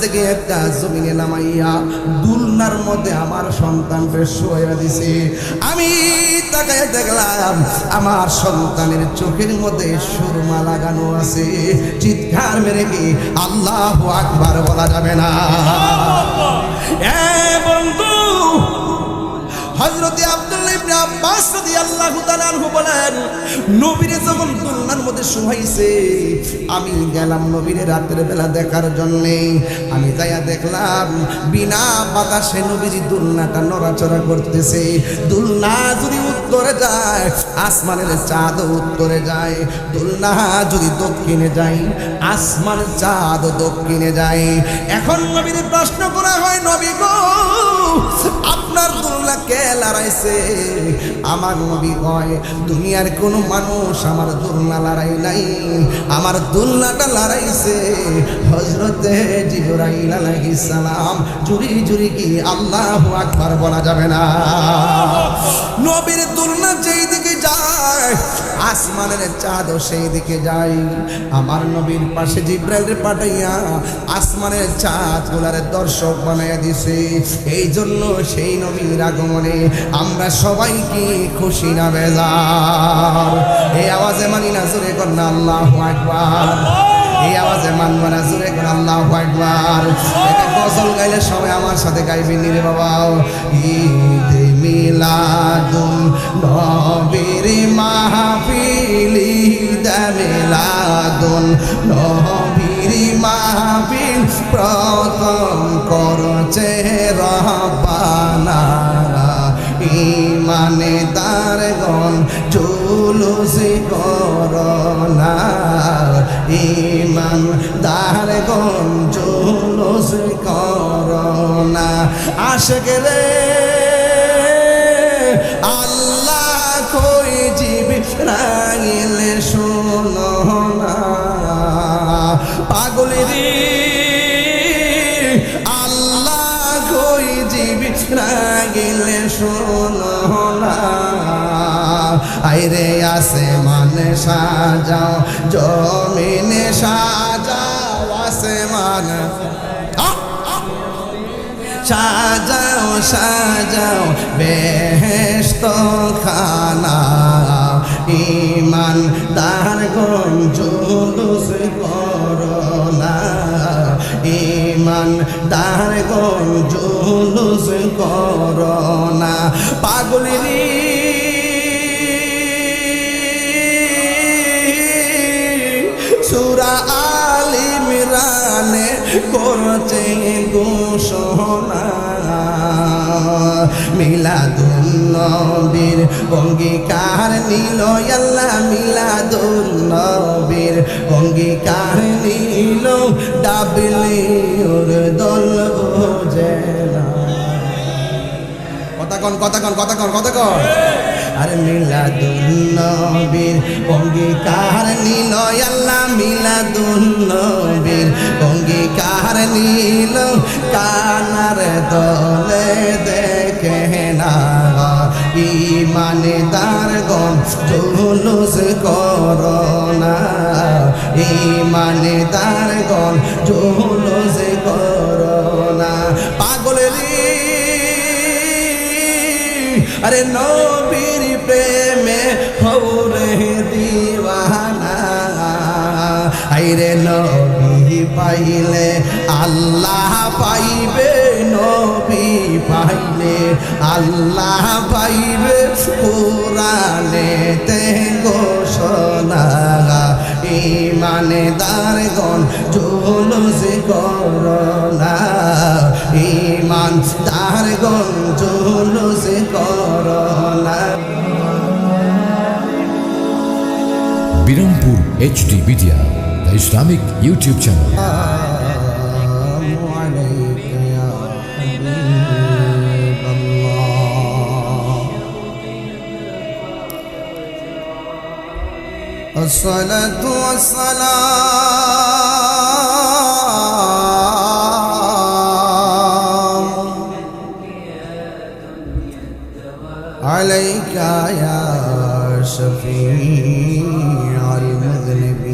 থেকে একটা জমিনে নামাইয়া দুলনার মধ্যে আমার সন্তানকে শোয়া দিছে। আমি তাকায় দেখলাম আমার সন্তানের চোখের মধ্যে সুরমা লাগানো আছে। চিৎকার মেরে কি আল্লাহু আকবার বলা যাবে না? বন্ধু, হযরত আব্দুল্লাহ ইবনে আব্বাস রাদিয়াল্লাহু তাআলা আনহু বলেন, নবীরে যখন দুলনার মধ্যে শোয়াইছে, আমি গেলাম নবীরে রাতের বেলা দেখার জন্য। আমি যাইয়া দেখলাম বিনা বাতাসে নবীজি দুলনাটা নড়াচড়া করতেছে। দুলনা যদি উত্তরে যায়, আসমানের চাঁদ উত্তরে যায়। দুলনা যদি দক্ষিণে যায়, আসমানের চাঁদ দক্ষিণে যায়। এখন নবীরে প্রশ্ন করা হয়, নবী গো, আপনার দুলনা কে লড়াইছে? আমার নবী কয়, দুনিয়ার কোনো মানুষ আমার দুলনা লড়াই নাই, আমার দুলনাটা লড়াইছে হযরতে জিবরাইল আলাইহিস সালাম। জুরি জুরি কি আল্লাহু আকবার বলা যাবে না? নবীর দুলনা যেই দিকে যায়, আসমানের চাঁদও সেই দিকে যায়। আমার নবীর পাশে জিবরাইল পাঠাইয়া আসমানের চাঁদ গুলার দর্শক বানাইয়া দিছে। এই জন্য সেই নবীর আগমনে আমরা সবাই কি খুশি না বেজার? এই আওয়াজে মানি না, জোরে কন্যা আল্লাহু আকবার। এই আওয়াজে মানব না, জোরে কন্যা আল্লাহু আকবার। এটা গজল গাইলে সবাই আমার সাথে গাইবেন রে বাবা। ঈদে মিলাদুন নবীর মাহফিল, ঈদে মিলাদুন নবীর মাহফিল প্রথম করছে রব্বানা। ঈমানদারগণ জুলুস করোনা, ঈমানদারগণ জুলুস করোনা। আশিক রে আল্লাহ কই জিবরাইল শোনো না, পাগল রে আল্লাহ কই জিবরাইল শোনো না। আইরে আসমান সাজাও, জমিনে সাজাও, আসমান সাজাও সাজাও বেহেশত খানা। ঈমানদারগণ জুলুস করোনা, ঈমানদারগণ জুলুস করোনা। পাগলেরি সূরা আল ইমরানে করছে ঘোষণা, মিলাদুন নবীর অঙ্গীকার নিল আল্লাহ, মিলাদুন নবীর অঙ্গীকার নিল ডাবলিউর দল বোঝেনা। কথা কন কথা কন কথা কন কথা কন। আরে মিলাদুন নবীর অঙ্গীকার নিল আল্লাহ, মিলাদুন নবীর অঙ্গীকার নিল কানার দলে দেখে না। ঈমানদারগণ জুলুস করোনা, ঈমানদারগণ জুলুস করোনা। পাগলেরি আরে নবীর প্রেমে হৌরে দিওয়ানা। আইরে নবী পাইলে আল্লাহ পাইবে, নবী পাইলে আল্লাহ পাইবে, কুরআনেতে ঘোষণা। ঈমানদারগণ জুলুস করোনা, ঈমানদারগণ জুলুস করোনা। Birampur HD media, the Islamic YouTube channel. الصلاة والسلام عليك يا شفيع المذنبين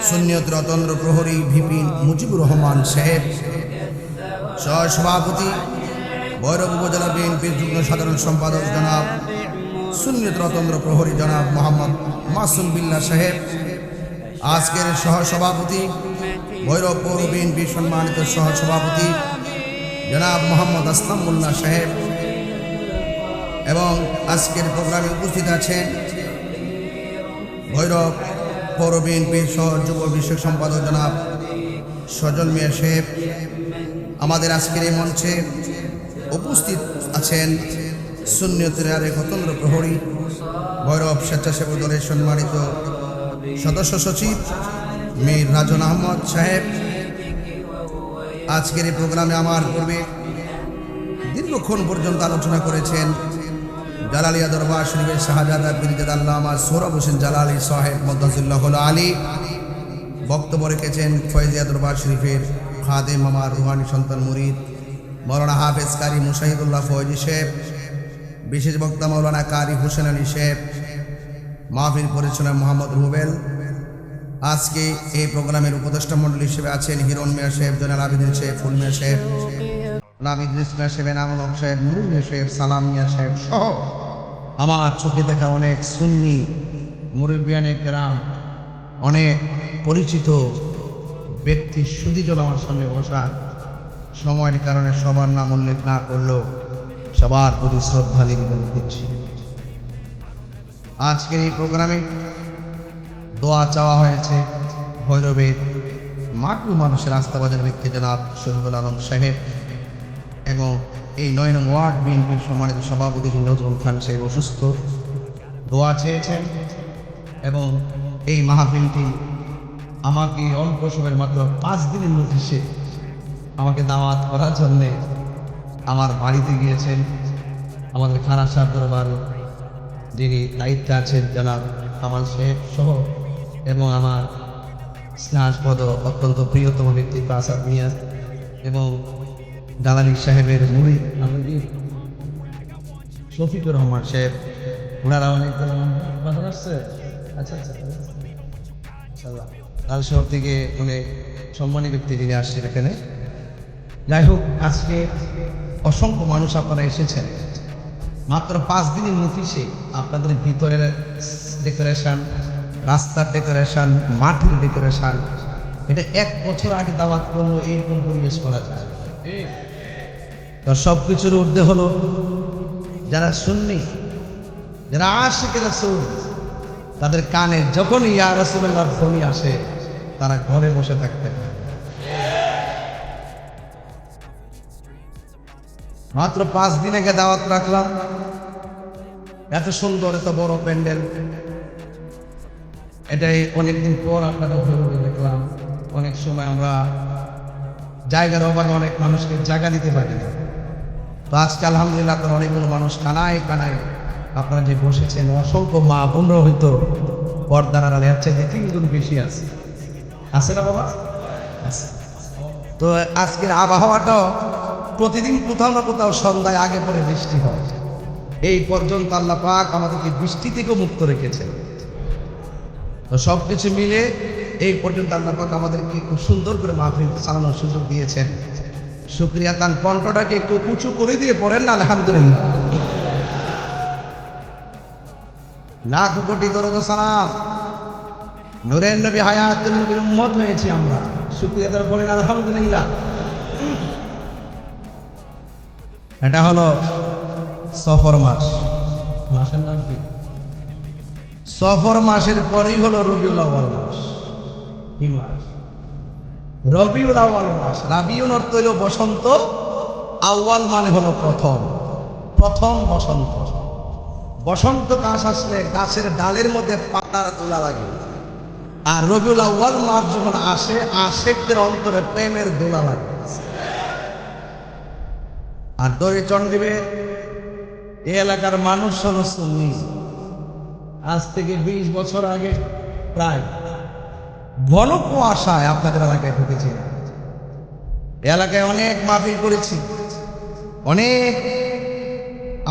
সুন্নিয়ত রতন্দ্র প্রহরী ভিপি মুজিবুর রহমান সাহেব, সহসভাপতি ভৈরব উপজেলা বিএনপির যুগ্ম সাধারণ সম্পাদক জনাব সুন্নিয়ত রতন্দ্র প্রহরী জনাব মোহাম্মদ মাসুম বিল্লাহ সাহেব, আজকের সহসভাপতি ভৈরব পৌর বিএনপির সম্মানিত সহসভাপতি জনাব মোহাম্মদ আসলামুল্লাহ সাহেব, এবং আজকের প্রোগ্রামে উপস্থিত আছেন ভৈরব পৌর বিএনপির সহ যুব বিষয়ক সম্পাদক জনাব সজল মিয়া সাহেব। আমাদের আজকের এই মঞ্চে উপস্থিত আছেন সুন্নিয়তের আরেক অতন্দ্র প্রহরী ভৈরব স্বেচ্ছাসেবক দলের সম্মানিত সদস্য সচিব মীর রাজন আহমদ সাহেব। আজকের এই প্রোগ্রামে আমার পূর্বে দীর্ঘক্ষণ পর্যন্ত আলোচনা করেছেন জালালিয়া দরবার শরীফের শাহজাদা পীরজাদ আল্লামা সোহরাব হোসেন জালালি সাহেব মদ্দাসুল্লাহ আলী। বক্তব্য রেখেছেন ফয়জিয়া দরবার শরীফের খাদেম আমার রুহানি সন্তান মুরিদ মৌলানা হাফেজ কারি মুশাহিদুল্লাহ ফয়জি সাহেব, বিশেষ বক্তা মৌলানা কারি হোসেন আলী সাহেব, মাহফিল পরিচালক মোহাম্মদ রুবেল। আজকে এই প্রোগ্রামের উপদেষ্টা মণ্ডলী হিসেবে আছেন হিরণ মিয়া সাহেব, জয়নাল আবিদিন সাহেব, ফুল মিয়া সাহেব, ইদ্রিস মিয়া সাহেব, এনামুল হক সাহেব, নুরুল মিয়া সাহেব, সালাম মিয়া সাহেব সহ আমার চোখে দেখা অনেক সুন্নি মুরব্বিয়ানে কেরাম, অনেক পরিচিত ব্যক্তি সুদীজন আমার সামনে বসা। সময়ের কারণে সবার নাম উল্লেখ না করলেও সবার প্রতি শ্রদ্ধা নিবেদন করছি। আজকের এই প্রোগ্রামে দোয়া চাওয়া হয়েছে ভৈরবের মাটু মানুষের আস্থাবাজার ব্যক্তি জনাব শহীদুল আলম সাহেব, এবং এই ৯ নং ওয়ার্ড বিএনপির সম্মানিত সভাপতি নজরুল খান সাহেব অসুস্থ, দোয়া চেয়েছেন। এবং এই মাহফিলটি আমাকে অল্প সময়ের মাত্র 5 দিনের নোটিশে আমাকে দাওয়াত করার জন্যে আমার বাড়িতে গিয়েছেন আমাদের খানা সাহেব দরবার যিনি দায়িত্বে আছেন জনাব কামাল সাহেব সহ, এবং আমার স্নেহাস্পদ অত্যন্ত প্রিয়তম ব্যক্তি আসাদ মিয়া এবং জালালি সাহেবের মুরিদ শফিকুর রহমান সাহেব, ওনারা অনেক কথা আসছে। আচ্ছা আচ্ছা লাল শহর থেকে অনেক সম্মানী ব্যক্তি যিনি আসছেন এখানে। যাই হোক, আজকে অসংখ্য মানুষ আপনারা এসেছেন। মাত্র 5 দিনের নোটিশে আপনাদের ভিতরের ডেকোরেশন, রাস্তার ডেকোরেশন, মাঠের ডেকোরেশন, এটা 1 বছর আগে দাওয়াত করলো এইরকম পরিবেশ করা যায়। তো সব কিছুর ঊর্ধ্বে হলো যারা সুন্নি, যারা আশিক রাসূল, তাদের কানে যখন ইয়া রাসূলুল্লাহর ধ্বনি আসে তারা ঘরে বসে থাকতেন। মাত্র 5 দিন আগে দাওয়াত রাখলাম, এত সুন্দর এত বড় প্যান্ডেল, এটাই অনেকদিন পর আপনারা ভেবে দেখলাম। অনেক সময় আমরা জায়গার অভাবে অনেক মানুষকে জায়গা দিতে পারি না। তো আজকে আলহামদুলিল্লাহ আপনার অনেকগুলো মানুষ কানায় কানায় আপনারা যে বসেছেন, অসংখ্য মা বোনরা হয়তো পর্দার আড়ালে আছে, যে 3 গুণ বেশি আছে না বাবা? তো আজকের আবহাওয়াটাও প্রতিদিন কোথাও না কোথাও সন্ধ্যায় আগে পরে বৃষ্টি হয়। এই পর্যন্ত আল্লাহ পাক আমাদেরকে বৃষ্টি থেকেও মুক্ত রেখেছেন। তো সব কিছু মিলে এই পর্যন্ত আল্লাহ পাক আমাদেরকে খুব সুন্দর করে মাহফিল চালানোর সুযোগ দিয়েছেন। শুকরিয়া। তার কণ্ঠটাকে একটু উঁচু করে দিয়ে পড়েন না আলহামদুলিল্লাহ। লাখ কোটি দরুদ ও সালাম নূরের নবী হায়াতুল নবীর উম্মত হয়েছি আমরা, শুকরিয়া আদায় করেন আলহামদুলিল্লাহ। এটা হলো সফর মাস, মাসের নাম কি? সফর মাসের পরেই হলো রবিউল আউয়াল মাস। কি মাস? রবিউল আউয়াল মাস। রাবিউল অর্থ হলো বসন্ত, আউয়াল মানে হলো প্রথম, প্রথম বসন্ত। বসন্ত গাছ আসলে গাছের ডালের মধ্যে পাতার দোলা লাগে, আর রবিউল আউয়াল মাস যখন আসে আশিকদের অন্তরে প্রেমের দোলা লাগে। আর দড়ি চন্ডিবে এই এলাকার মানুষ হলো সুন্নি। আজ থেকে 20 বছর আগে প্রায় ঘন কুয়াশায় আপনাদের এলাকায় ঢুকেছি। এলাকায় অনেক মাহফিল করেছি, অনেক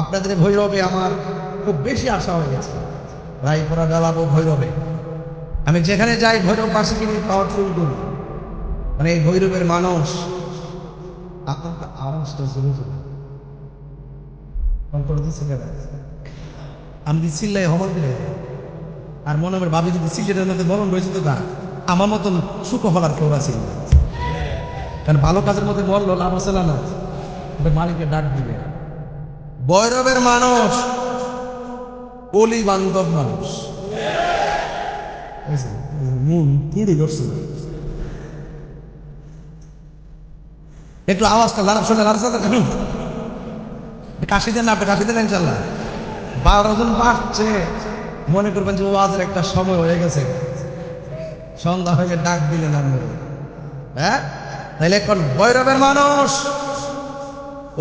আপনাদের ভৈরবে আমার খুব বেশি আশা হয়ে গেছে। রায়পুরা জ্বালাবো ভৈরবে, আমি যেখানে যাই ভৈরব বাসীকে নিয়ে পাওয়ারফুল করি, মানে এই ভৈরবের মানুষ। আপনার আওয়াজটা জোরে জোরে ফোন করে দিচ্ছে কেন? আমি দিচ্ছিল্লাই হমর দিলে আর মনে হয় ভাবি যদি সিলেটের মধ্যে মরণ রয়েছে তো আমার মতন সুখ হলার কেউ আছে না। কারণ ভালো কাজের মধ্যে মরলো লাভ আছে না, ওটা মালিকের ডাক দিবে। ভৈরবের মানুষ অলি বান্ধব মানুষ, মন পুড়ে ধরছে। একটু আওয়াজটা লাভ শুনে লাভ কাশি দেন না, আপনি কাশি দেন ইনশাল্লাহ। 12 জন বাড়ছে, মনে করবেন যে ওয়াজের একটা সময় হয়ে গেছে, সন্ধ্যা হয়ে ডাক দিলেন আপনি। হ্যাঁ, তাহলে এখন ভৈরবের মানুষ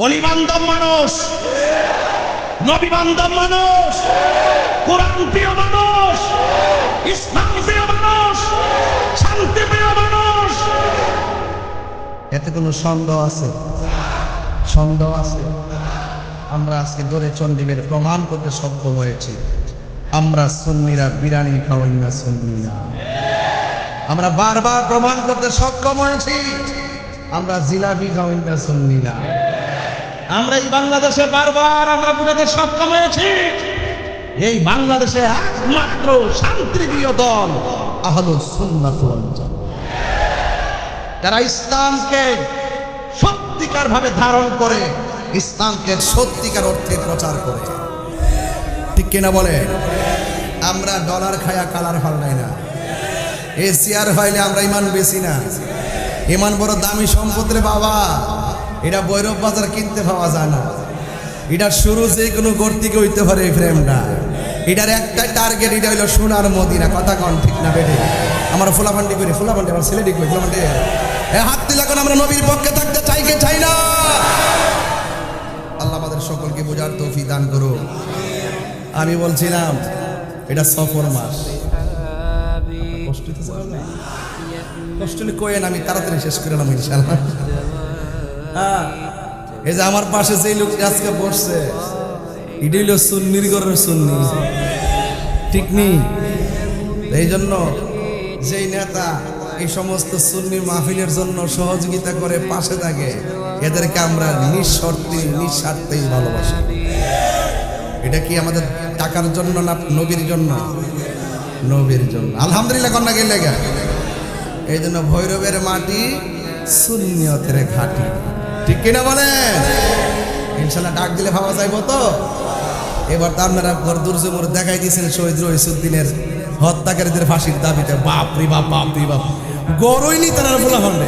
অলি বান্ধব মানুষ, নবী বান্ধব মানুষ, কোরআন প্রিয় মানুষ, ইসলাম প্রিয় মানুষ, শান্তি প্রিয় মানুষ। এতে কোনো সন্দেহ আছে? সন্দেহ আছে? আমরা আজকে ধরে চণ্ডীবের প্রমাণ করতে সক্ষম হয়েছি, আমরা সুন্নিরা বিরিয়ানি খাওয়াই না, সুন্নিরা। আমরা বারবার প্রমাণ করতে সক্ষম হয়েছি, আমরা জিলাপি খাওয়াই না, সুন্নিরা। আমরা এই বাংলাদেশে বারবার আমরা বুঝাতে সক্ষম হয়েছি, এই বাংলাদেশে একমাত্র শান্তিপ্রিয় দল আহলুস সুন্নাহ ওয়াল জামাত, যারা ইসলামকে সত্যিকার ভাবে ধারণ করে, ইসলামকে সত্যিকার অর্থে প্রচার করে। ঠিক কিনা বলে? আমরা ডলার খায়া কালার ফালাই না, এই চেয়ার ফাইলে আমরা ইমান বেশি না। ইমান বড় দামি সম্পদ রে বাবা, এটা ভৈরব বাজার কিনতে পাওয়া যায় না। এটার শুরু যে কোনো গর্তিকে হইতে পারে এই ফ্রেমটা। এটার একটাই টার্গেট, এটা হইলো সোনার মদিনা। কথা কন ঠিক না বেটে? আমার ফুলাফান্ডি করি, ফুলাফান্ডি আমার ছেলেটি করি, ফুলাফান্ডি হাত দিলে এখন আমরা নবীর পক্ষে থাকতে চাই কে চাই না? আল্লাহ আমাদের সকলকে বোঝার তৌফিক দান করো। আমি বলছিলাম এটা সফর মাস, কষ্ট হইতেছে না? কষ্ট হলে কোয়েন, আমি তাড়াতাড়ি শেষ করে এলাম ইনশাআল্লাহ। হ্যাঁ, এই যে আমার পাশে যে লোকটি আজকে বসছে, এটি হইল সুন্নির ঘরের সুন্নি, ঠিক নেই? এই জন্য যেই নেতা এই সমস্ত সুন্নি মাহফিলের জন্য সহযোগিতা করে, পাশে থাকে, এদেরকে আমরা নিঃস্বার্থেই ভালোবাসি। এটা কি আমাদের টাকার জন্য না নবীর জন্য? নবীর জন্য। আলহামদুলিল্লাহ কন্যা গেলে গে। এই জন্য ভৈরবের মাটি সুন্নিয়তের ঘাটি, ঠিক কিনা বলেন? ইনশাল্লাহ ডাক দিলে ভাবা যাইব তো। এবার তো আপনারা দুর্জমুর দেখাই দিয়েছেন শহীদ রহিসুদ্দিনের হত্যাকারীদের ফাঁসির দাবিতে। বাপরি বাপ, বাপরি বাপ, গরইনি তারা বলা হলে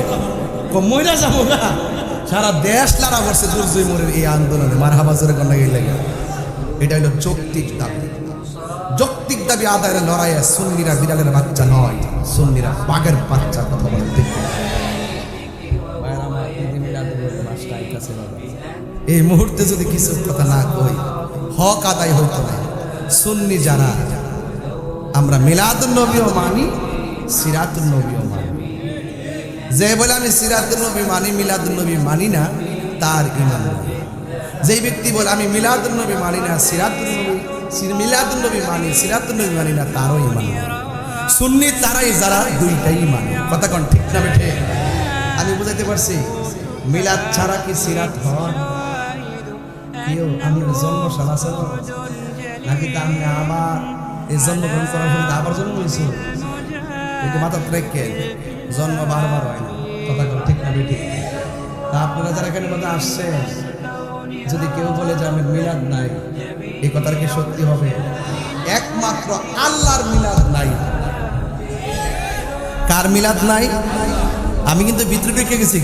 মইরা যাবো না। সারা দেশ লাড়া করছে দুর্জমুরের এই আন্দোলনে। মারহাবা জোরে কন্যা গেলে গে। এটা হলো যৌক্তিক দাবি। যৌক্তিক দাবি আদায়ের লড়াইয়ে সুন্নিরা বিড়ালের বাচ্চা নয়, সুন্নিরা বাঘের বাচ্চা। কথা বলে ঠিক। এই মুহূর্তে যদি কিছু কথা না কই, হক আদায় হইতো না। সুন্নি যারা, আমরা মিলাদুন নবীও মানি, সিরাতুন নবীও মানি। যে বলে আমি সিরাতুন নবী মানি, মিলাদুন নবী মানি না, তার ঈমান নেই। যেই ব্যক্তি বলে আমি মিলাদুন নবী মানি না, মিলাদুন নবী মানি, সিরাতুন নবী মানি না, তারও ঈমান নেই। সুন্নি তারাই যারা দুইটাই মানে। কথা কোন ঠিক না বেঠে? আমি বুঝাইতে পারছি? মিলাদ ছাড়া কি সিরাত হয়? কেউ আমি জন্মসাল আছে নাকি? তা আমি আবার এই জন্মগ্রহণ করার ফলে আবার জন্ম হয়েছি, এটা মাথা রেখে জন্ম বারবার হয় না। কথা কোন ঠিক না বেঠে? তা আপনারা যারা এখানে কথা আসছেন, যদি কেউ বলে যে আমি মিলাদ নাই, এই কথার কি সত্যি হবে? একমাত্র আল্লাহর মিলাদ নাই। কার মিলাদ নাই? আমি কিন্তু ভিতরে ঢুকে গেছি,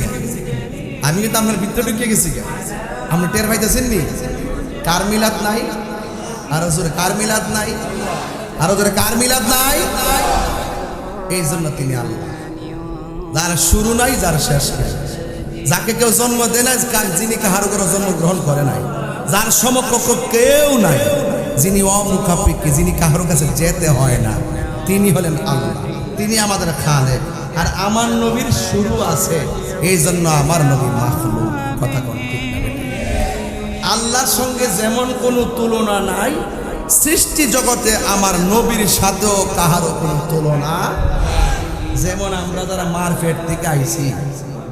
আমি কিন্তু আপনার ভিতরে ঢুকে গেছি। আপনি টের পাইতেছেন নি? কার মিলাদ নাই? আরো জোরে কার মিলাদ নাই? আরো জোরে কার মিলাদ নাই? এই জন্য তিনি আল্লাহ, যার শুরু নাই, যার শেষ নাই, যাকে কেউ জন্ম দেয় নাই, যিনি কাহারও করে জন্মগ্রহণ করে নাই, যার সমকক্ষ কেউ নাই, যিনি অমুখাপেক্ষী, যিনি কাহারও কাছে যেতে হয় না, তিনি হলেন আল্লাহ। তিনি আমাদের খালেক। আর আমার নবীর শুরু আছে, এই জন্য আমার নবী মাখলুক। কথা কোন ঠিক না? আল্লাহর সঙ্গে যেমন কোনো তুলনা নাই, সৃষ্টি জগতে আমার নবীর সাথেও কাহারও কোনো তুলনা। যেমন আমরা যারা মারফেট থেকে আইছি,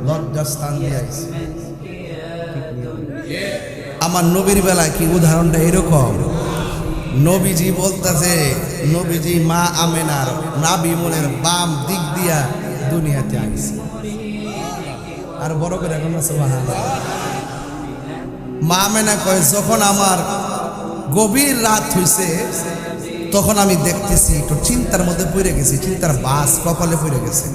লজ্জাস্থান দিয়ে আইছি, আমার নবীর বেলায় কি উদাহরণটা এরকম। নবীজি বলতেছে, নবীজি মা আমেনার নাবি মনের বাম দিক দিয়া দুনিয়াতে আইছে। আর বড় করে এখন সুবহানাল্লাহ। মা আমেনা কয়, যখন আমার গভীর রাত হইছে তখন আমি দেখতেছি একটু চিন্তার মধ্যে পড়ে গেছি, চিন্তার বাস কপালে পড়ে গেছে।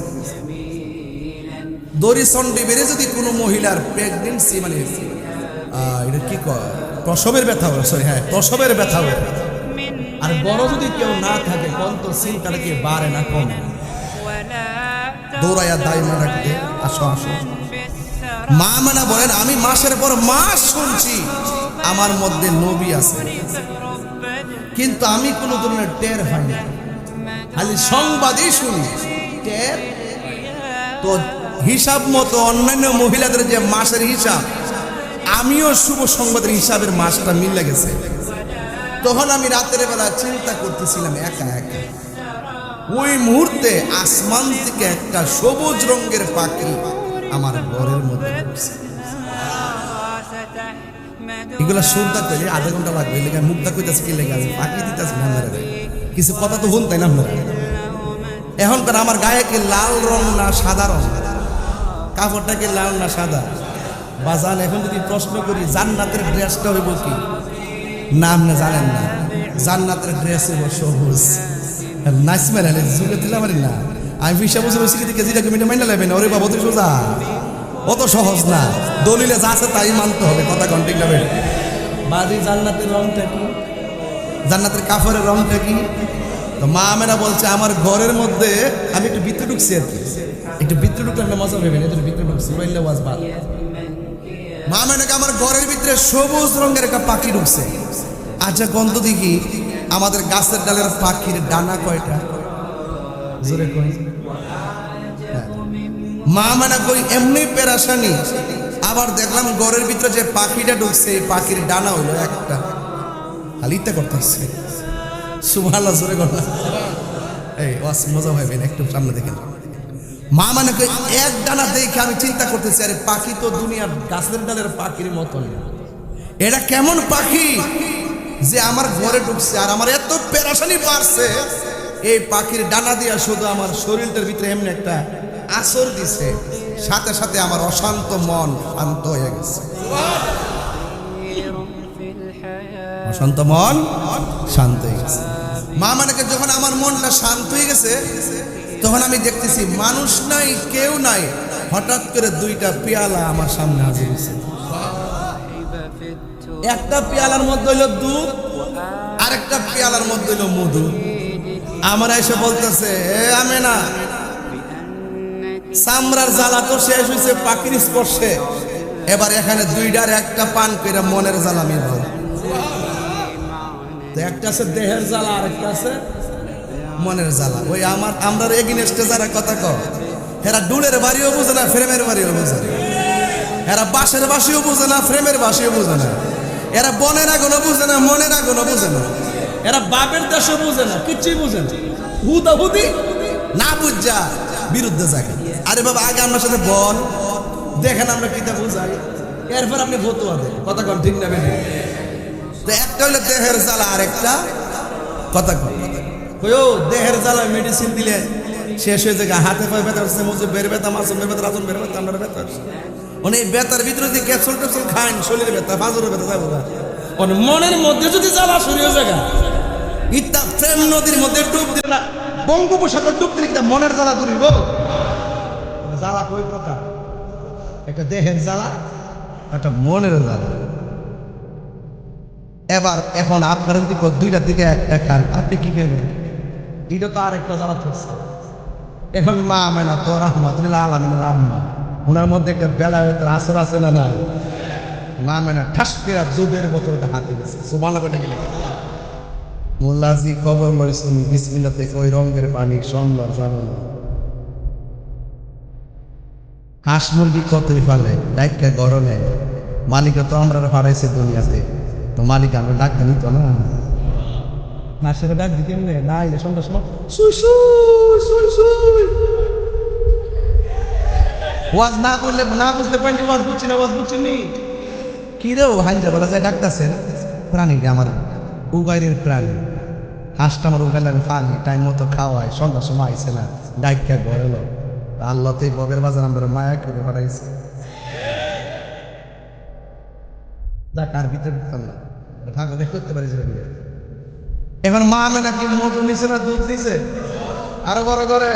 দড়িচণ্ডী বেড়ে যদি কোনো মহিলার প্রেগনেন্সি মানে এটা কি কয়, প্রসবের ব্যথা হবে, সরি হ্যাঁ প্রসবের ব্যথা হবে, আর বড় যদি কেউ না থাকে কোন তো চিন্তাটা কি বাড়ে না কমে, দৌড়াইয়া দাইমা রাখতে আসো আসো। মা মানা বলেন, আমি মাসের পর মাস শুনছি আমার মধ্যে নবী আছে, কিন্তু আমি কোনো ধরনের টের পাই না, খালি সংবাদই শুনি, টের। তো হিসাব মতো অন্যান্য মহিলাদের যে মাসের হিসাব, আমিও শুভ সংবাদের হিসাবের মাসটা মিলে গেছে। তখন আমি রাতের বেলা চিন্তা করতেছিলাম একা একা, ওই মুহূর্তে আসমান থেকে একটা সবুজ রঙের পাখি আমার ঘরের মধ্যে ঢুকছে। এগুলা শুনতে পেলে আধা ঘন্টা লাগবে, লেগে মুখটা কইতাছে কি লেগে আছে, পাখি দিতেছে কিছু কথা তো শুনতেই না আপনারা। এখনকার আমার গায়ে কি লাল রং না সাদা রং, কাপড়টা কি লাল না সাদা? বাজান এখন যদি প্রশ্ন করি জান্নাতের ড্রেসটা হইব কি না, আপনি জানেন না, জান্নাতের ড্রেস হইব সবুজ। নাইস মেরালে যুগে দিলাম না, আমি 20 বছর হয়েছি কি যেটা কমিটি মাইনা লাগবেন, ওরে বাবা তুই সোজা, অত সহজ না, দলিলে যা আছে তাই মানতে হবে, কথা কন্টিক লাগবে। বাজি জান্নাতের রংটা কি, জান্নাতের কাপড়ের রংটা কি? তো মা আমেনা বলছে আমার ঘরের মধ্যে, আমি একটু ভিতরে ঢুকছি আর কি, একটু ভিতরে ঢুকলে আপনি মজা পাবেন, একটু ভিতরে ঢুকছি বললে ওয়াজ বাদ। মা আমেনাকে আমার ঘরের ভিতরে সবুজ রঙের একটা পাখি ঢুকছে। আচ্ছা গন্ধ দেখি আমাদের গাছের ডালের পাখির ডানা কয়টা? জোরে কই। মা আমেনা কই এমনি পেরাশানি, আবার দেখলাম ঘরের ভিতরে যে পাখিটা ঢুকছে এই পাখির ডানা হইলো একটা, হালিতে করতেছে সুবহানাল্লাহ, জোরে কথা। এই ওয়াজ মজা পাবেন, একটু সামনে দেখেন। মা মানে এক ডানা দেখে আমি চিন্তা করতেছি, আরে পাখি তো দুনিয়ার গাছের ডালের পাখির মতন, এটা কেমন পাখি যে আমার ঘরে ঢুকছে, আর আমার এত পেরেশানি বাড়ছে, এই পাখির ডানা দিয়া শুধু আমার শরীরটার ভিতরে এমনি একটা আসর দিছে, সাথে সাথে আমার অশান্ত মন শান্ত হয়ে গেছে। অশান্ত মন শান্ত হয়ে গেছে। মা মানে যখন আমার মনটা শান্ত হয়ে গেছে, তখন আমি দেখতেছি মানুষ নাই, কেউ নাই, হঠাৎ করে দুইটা পেয়ালা আমার সামনে হাজির হয়েছে। একটা পেয়ালার মধ্যে হইল দুধ, আরেকটা পেয়ালার মধ্যে হইল মধু। আমার এসে বলতেছে, এ আমেনা, চামড়ার জ্বালা তো শেষ হয়েছে পাখির স্পর্শে, এবার এখানে দুইটার একটা পান করে মনের জ্বালা মিলব। একটা আছে দেহের জ্বালা, আরেকটা আছে মনের জ্বালা। ওই আমরা এগিনেস্টে যারা কথা কয়, এরা ডুলের বাড়িও বুঝে না, ফ্রেমের বাড়িও বুঝে না, এরা বাঁশের বাসিও বুঝে না, ফ্রেমের বাসিও বুঝে না, এরা বনের আগুনও বুঝে না, মনের আগুনও বুঝে না, এরা বাপের দেশও বুঝে না, কিচ্ছুই বুঝে না, হুদা হুদি না বুঝা বিরুদ্ধে জায়গা। আরে বাবা আগে আপনার সাথে বল দেখেন আমরা কিতা বুঝাই, এরপর আপনি ফতুয়া দেন, কথা কন ঠিক না বেশি। তো একটা হইলো দেহের জ্বালা, আরেকটা কথা কন কইও দেহের জ্বালা মেডিসিন দিলে শেষ হয়ে যায়, হাতে পায়ে ব্যথা হচ্ছে, মুজে বের ব্যথা, মাসুমের ব্যথা, রাজন বের ব্যথা, আমরা ব্যথা হচ্ছে, মানে এই ব্যথার ভিতরে যদি ক্যাপসুল ট্যাপসুল খান, শরীরের ব্যথা, ফাজরের ব্যথা যাবো না। মনের মধ্যে যদি জ্বালা শুরু হয়ে যায়, ইত্যা প্রেম নদীর মধ্যে ডুব দিল না, বঙ্গোপসাগর ডুব দিলে মনের জ্বালা দূরিব। জ্বালা কই প্রকার, একটা দেহের জ্বালা, একটা মনের জ্বালা। এবার এখন আপনার যদি দুইটার দিকে খান, আপনি কি খেলেন? এটা তো আর একটা জ্বালা থাকছে। এখন মা আমেনা তো রাহমাতুল্লাহ আলামিনের আম্মা, ওনার মধ্যে একটা বেলা আসর আছে না না, মা আমেনা ঠাস করে দুধের বোতলটা হাতে গেছে। সুবহানাল্লাহ বলে গেলেন, মোল্লাজি খবর মরিসুন বিসমিল্লাহ থেকে ওই রঙের পানি সুন্দর জানো না, হাঁস মুরগি কতই ফালে ডাইকা গরমে, মালিক তো আমরা হারাইছে দুনিয়াতে, তো মালিক আমরা ডাক্তার নিত না। নার্সের ডাক দিতে না এলে সন্ধ্যার সময় সুই সুই সুই সুই ওয়াজ না করলে না বুঝলে পাইনি ওয়াজ বুঝছি না ওয়াজ বুঝছি নি কি রে হাইজা বলা যায় ডাকতেছেন প্রাণীকে আমার উগাইরের প্রাণী হাঁসটা আমার উগাইলে আমি পানি টাইম মতো খাওয়াই সন্ধ্যার সময় আইসে না ডাইকা ঘরে লো আল্লাহতে ববের বাজার আমরা মায়া করে পাঠাইছে কার ভিতরে ঢুকতাম না ঠাকুর করতে পারি এখন মা আমি নাকি মধু নিছে না দুধ দিছে আরো বড় করে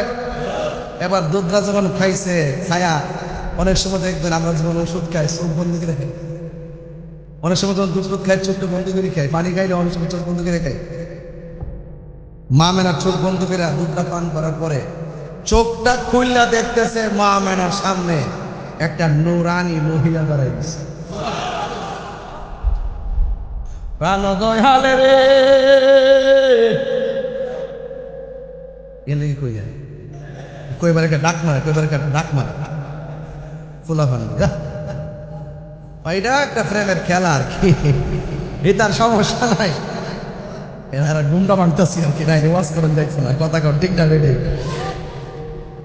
এবার দুধরা যখন খাইছে খায়া অনেক সময় দেখবেন আমরা যখন ওষুধ খাই চোখ বন্ধ করে খাই অনেক সময় যখন দুধ খাই চোখটা বন্ধ করে খাই পানি খাইলে অনেক সময় চোখ বন্ধ করে খাই মা মেনার চোখ বন্ধ করে দুধটা পান করার পরে চোখটা খুললা দেখতেছে মা মেনার সামনে একটা নুরানি মহিলা দাঁড়াই দিছে প্রাণ দয়ালে রে এলে কই যায় কইবার একটা ডাক মারে কইবার একটা ডাক মারে ফুলা ফান ওইটা একটা প্রেমের খেলা আর কি এটার সমস্যা নাই এনারা গুন্ডা মানতেছি আর কি নাই ওয়াজ করেন দেখছো না কথা কর ঠিক না রেডি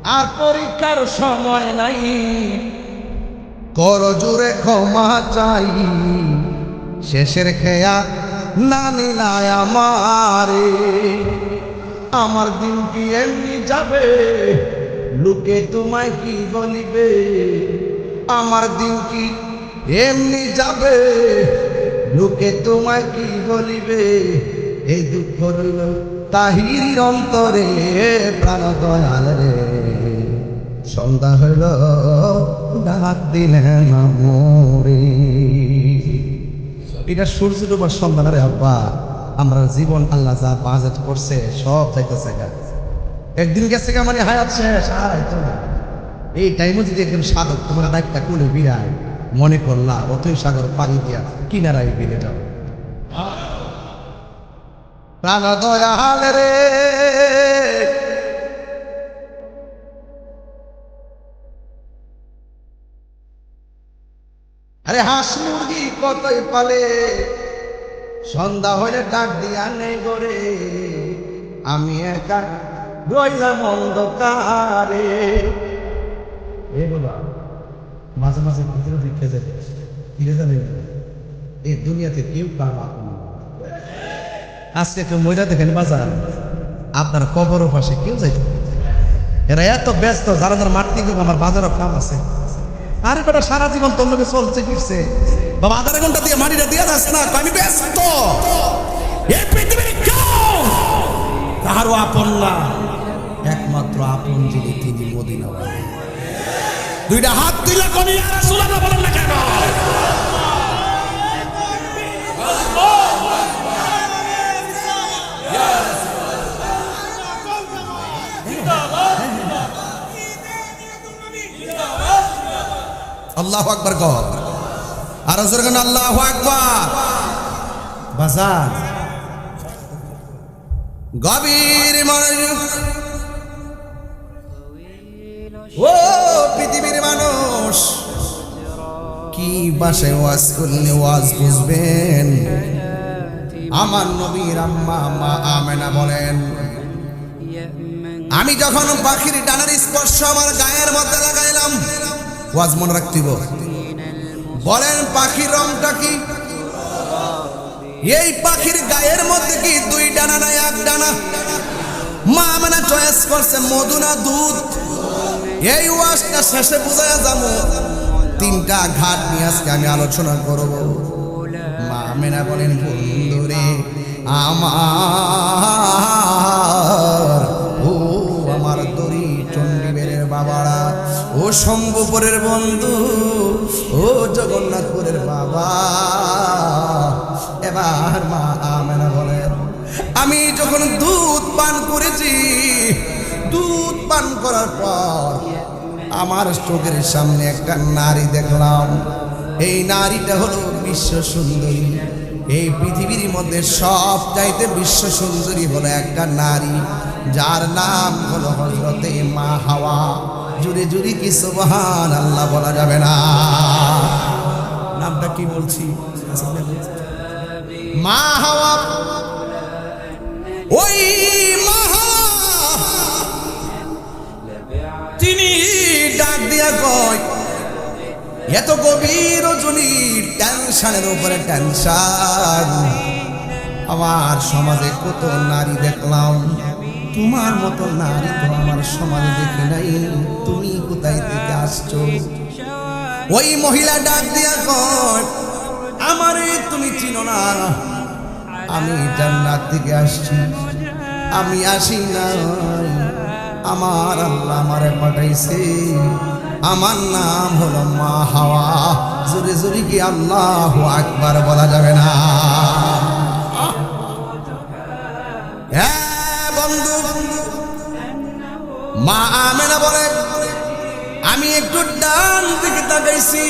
আর পরীক্ষার সময় নাই কর জোরে ক্ষমা চাই শেষের খেয়া না নিলায় আমারে আমার দিন কি এমনি যাবে লোকে তোমায় কি বলিবে আমার দিন কি এমনি যাবে লোকে তোমায় কি বলিবে এই দুঃখ রইল তাহির অন্তরে প্রাণ দয়াল রে সন্ধ্যা হইল ডাক দিলেন মোরে এটা সূর্য ডুবার সন্ধান রে আব্বা আমরা জীবন আল্লাহ যা বাজেট করছে সব চাইতেছে একদিন গেছে আমার হায়াত শেষ আর এই টাইমে যদি একদম সাধক তোমার ডাকটা কোলে বিরায় মনে করলা অতই সাগর পানি দিয়া কিনারায় বিলে যাও প্রাণ দয়াল রে আরে হাঁস মুরগি কতই পালে সন্ধ্যা হইলে ডাক দিয়া নেই গরে আমি একা রইলাম অন্ধকারে এগুলা মাঝে মাঝে ভিতরে দেখতে যাবে ফিরে যাবে এই দুনিয়াতে কেউ কার আপন আজকে কেউ মহিলা দেখেন বাজার আপনার কবরও পাশে কেউ যাইতে এরা এত ব্যস্ত যারা যারা মারতে গেলে আমার বাজারও কাম আছে আরে বেটা সারা জীবন তোর লোকে চলছে ফিরছে বাবা আধা ঘন্টা দিয়ে মাটিটা দিয়ে যাস না আমি ব্যস্ত এই পৃথিবীর কেউ কারো আপন না একমাত্র আপন যিনি তিনি মদিনাওয়ালা দুইটা হাত দিলে কোন ইয়া রাসূলুল্লাহ বলেন না কেন আল্লাহু আকবার কহ আর জোরে কোন আল্লাহু আকবার বাজার গভীর মনোযোগ ও পৃথিবীর মানুষ কি বাসায় ওয়াজ করলে ওয়াজ বুঝবেন আমার নবীর আম্মা মা আমেনা বলেন আমি যখন পাখির ডানার স্পর্শ আমার গায়ের মধ্যে লাগাইলাম ওয়াজ মনে রাখতেইব বলেন পাখির রংটা কি এই পাখির গায়ের মধ্যে কি দুই ডানা না এক ডানা মা আমেনা চয়েস করছে মধু না দুধ এই ওয়াজটা শেষে বুঝায়া যাবো তিনটা ঘাট নিয়ে আজকে আমি আলোচনা করব মা আমেনা বলেন বন্ধুরে আমার ও আমার দড়ি চণ্ডীবের বাবারা ও শম্ভুপুরের বন্ধু ও জগন্নাথপুরের বাবা এবার মা আমেনা বলেন আমি যখন দুধ পান করেছি দুধ পান করার পর আমার চোখের সামনে একটা নারী দেখলাম এই নারীটা হলো বিশ্ব সুন্দরী এই পৃথিবীর মধ্যে সব চাইতে বিশ্ব সুন্দরী হলো একটা নারী যার নাম হলো হযরতে মা হাওয়া জুড়ে জুড়ে কি সুবহানাল্লাহ বলা যাবে না নামটা কি বলছি মা হাওয়া এত গভীর রজনীর টেনশনের উপরে টেনশন। আমার সমাজে কত নারী দেখলাম, তোমার মতো নারী তো আমার সমাজে দেখি নাই, তুমি কোথায় থেকে আসছো? ওই মহিলা ডাক দিয়া কয়, আমারে তুমি চিনো না, আমি জান্নাত থেকে আসছি। আমি আসি নাই, আমার আল্লাহ আমারে পাঠাইছে। আমার নাম হলো মা হাওয়া। জোরে জোরে কি আল্লাহু আকবার বলা যাবে না? হ্যাঁ বন্ধু, মা আমেনা বলে, আমি একটু ডান দিকে তাকাইছি,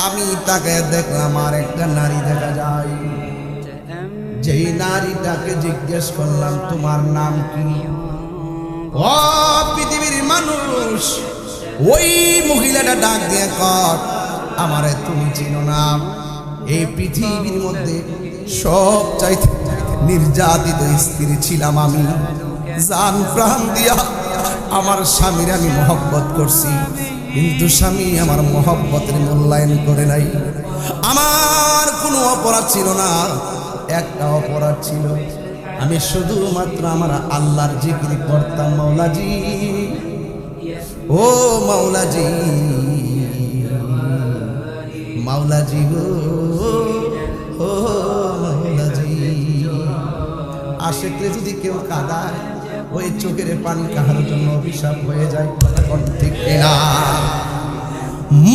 আমি তাকে দেখলাম আর একটা নারী দেখা যায়। যেই নারীটাকে জিজ্ঞেস করলাম তোমার নাম কি? ও পৃথিবীর মানুষ, ওই মহিলাটা ডাক দিয়ে কর, আমারে তুমি চিনো না? এই পৃথিবীর মধ্যে সব চাইতে নির্যাতিত স্ত্রী ছিলাম আমি। জান প্রাণ দিয়া আমার স্বামীর আমি মহব্বত করছি, কিন্তু স্বামী আমার মহব্বতের মূল্যায়ন করে নাই। আমার কোনো অপরাধ ছিল না, একটা অপরাধ ছিল, আমি শুধুমাত্র আমার আল্লাহর জিকির করতাম। মাওলাজি, ও মাওলাজি, মাওলাজি গো, ও মাওলাজি। আশেকরে যদি কেউ কাঁদায়, ওই চোখের পানি কাহার জন্য অভিশাপ হয়ে যায়। কোন ঠিক না?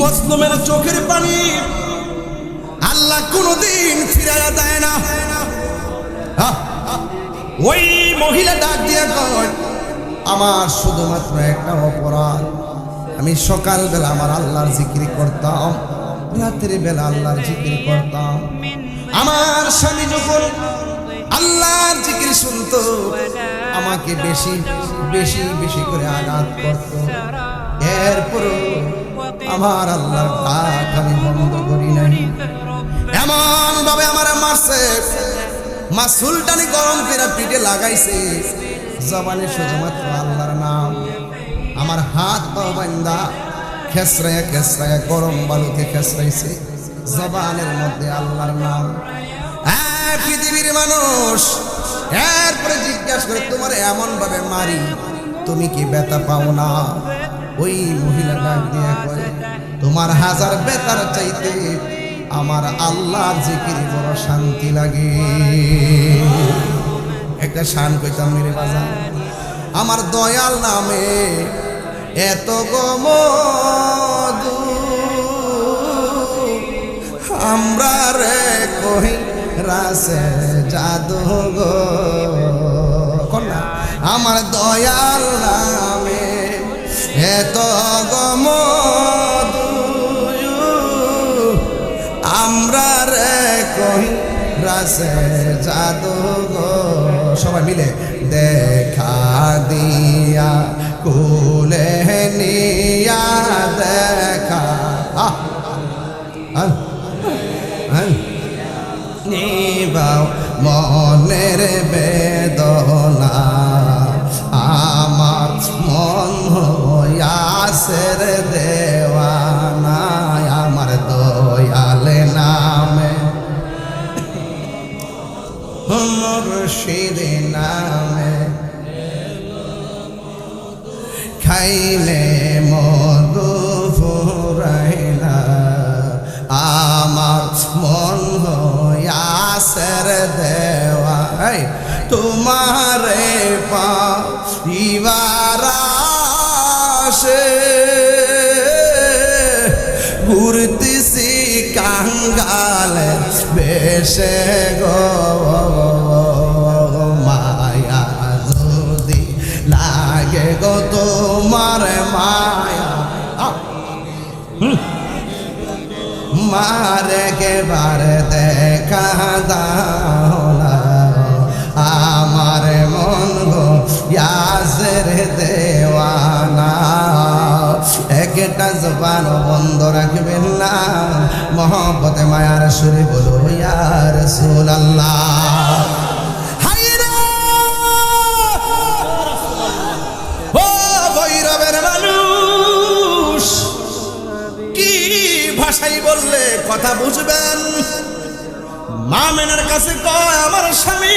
মুসলিমের চোখের পানি আল্লাহ কোনদিন ফিরাইয়া দেয় না। ওই মহিলা ডাক দিয়ে কয়, আমার শুধুমাত্র একটা অপরাধ, আমি সকালবেলা আমার আল্লাহর জিকির করতাম, রাতের বেলা আল্লাহর জিকির করতাম। আমার স্বামী যখন আল্লাহর জিকির শুনতো, আমাকে বেশি বেশি বেশি করে আঘাত করত। এরপরও আমার আল্লাহর ডাক আমি বন্ধ করি নাই। এমন ভাবে আমার মারছে, মা সুলতানি গরম করে পিঠে লাগাইছে, জবানে শুধুমাত্র আল্লাহর নাম। আমার হাত পা বান্দা খেসরায়া খেসরায়া গরম বালুতে খেসরাইছে, জবানের মধ্যে আল্লাহর নাম। পৃথিবীর মানুষ এরপরে জিজ্ঞাসা করে, তোমার এমন ভাবে মারি, তুমি কি ব্যথা পাও না? ওই মহিলা ডাক দিয়ে কয়, তোমার হাজার ব্যথার চাইতে আমার আল্লাহর জিকির বড় শান্তি লাগে। একটা শান কইতাম মেরে বাজার, আমার দয়াল নামে এত গমদু, আমরা রে কই রাসে জাদু গো। কন্যা, আমার দয়াল নামে এত গমদু, আমরা রে কই রাসে জাদু গো। সবাই মিলে দেখা দিয়া কুলে নিয়া দেখা নিবাও মনের বেদনা, আমার মন হইয়াছের দেওয়ানা, আমার দয়াল নামে মুর্শিদ নামে খাইলে মধু ফুরাইনা, আমার মন হইয়াছের দেওয়া। তোমারে পাইবার আশে ঘুরতেছি কাঙ্গালে বেশে গো। মায়া যদি লাগে গো তোমার মায়া, মারে কে বারে দেখা দাও না, আমার মন গো ইয়াসের দেওয়ানা। একটা জবান বন্ধ রাখবেন না, মহব্বতে মায়ার সুরে বলো ইয়া রাসূলুল্লাহ। ও ভৈরবের মানুষ, কি গোসাই বললে কথা বুঝবেন। মা মেনার কাছে কয় আমার স্বামী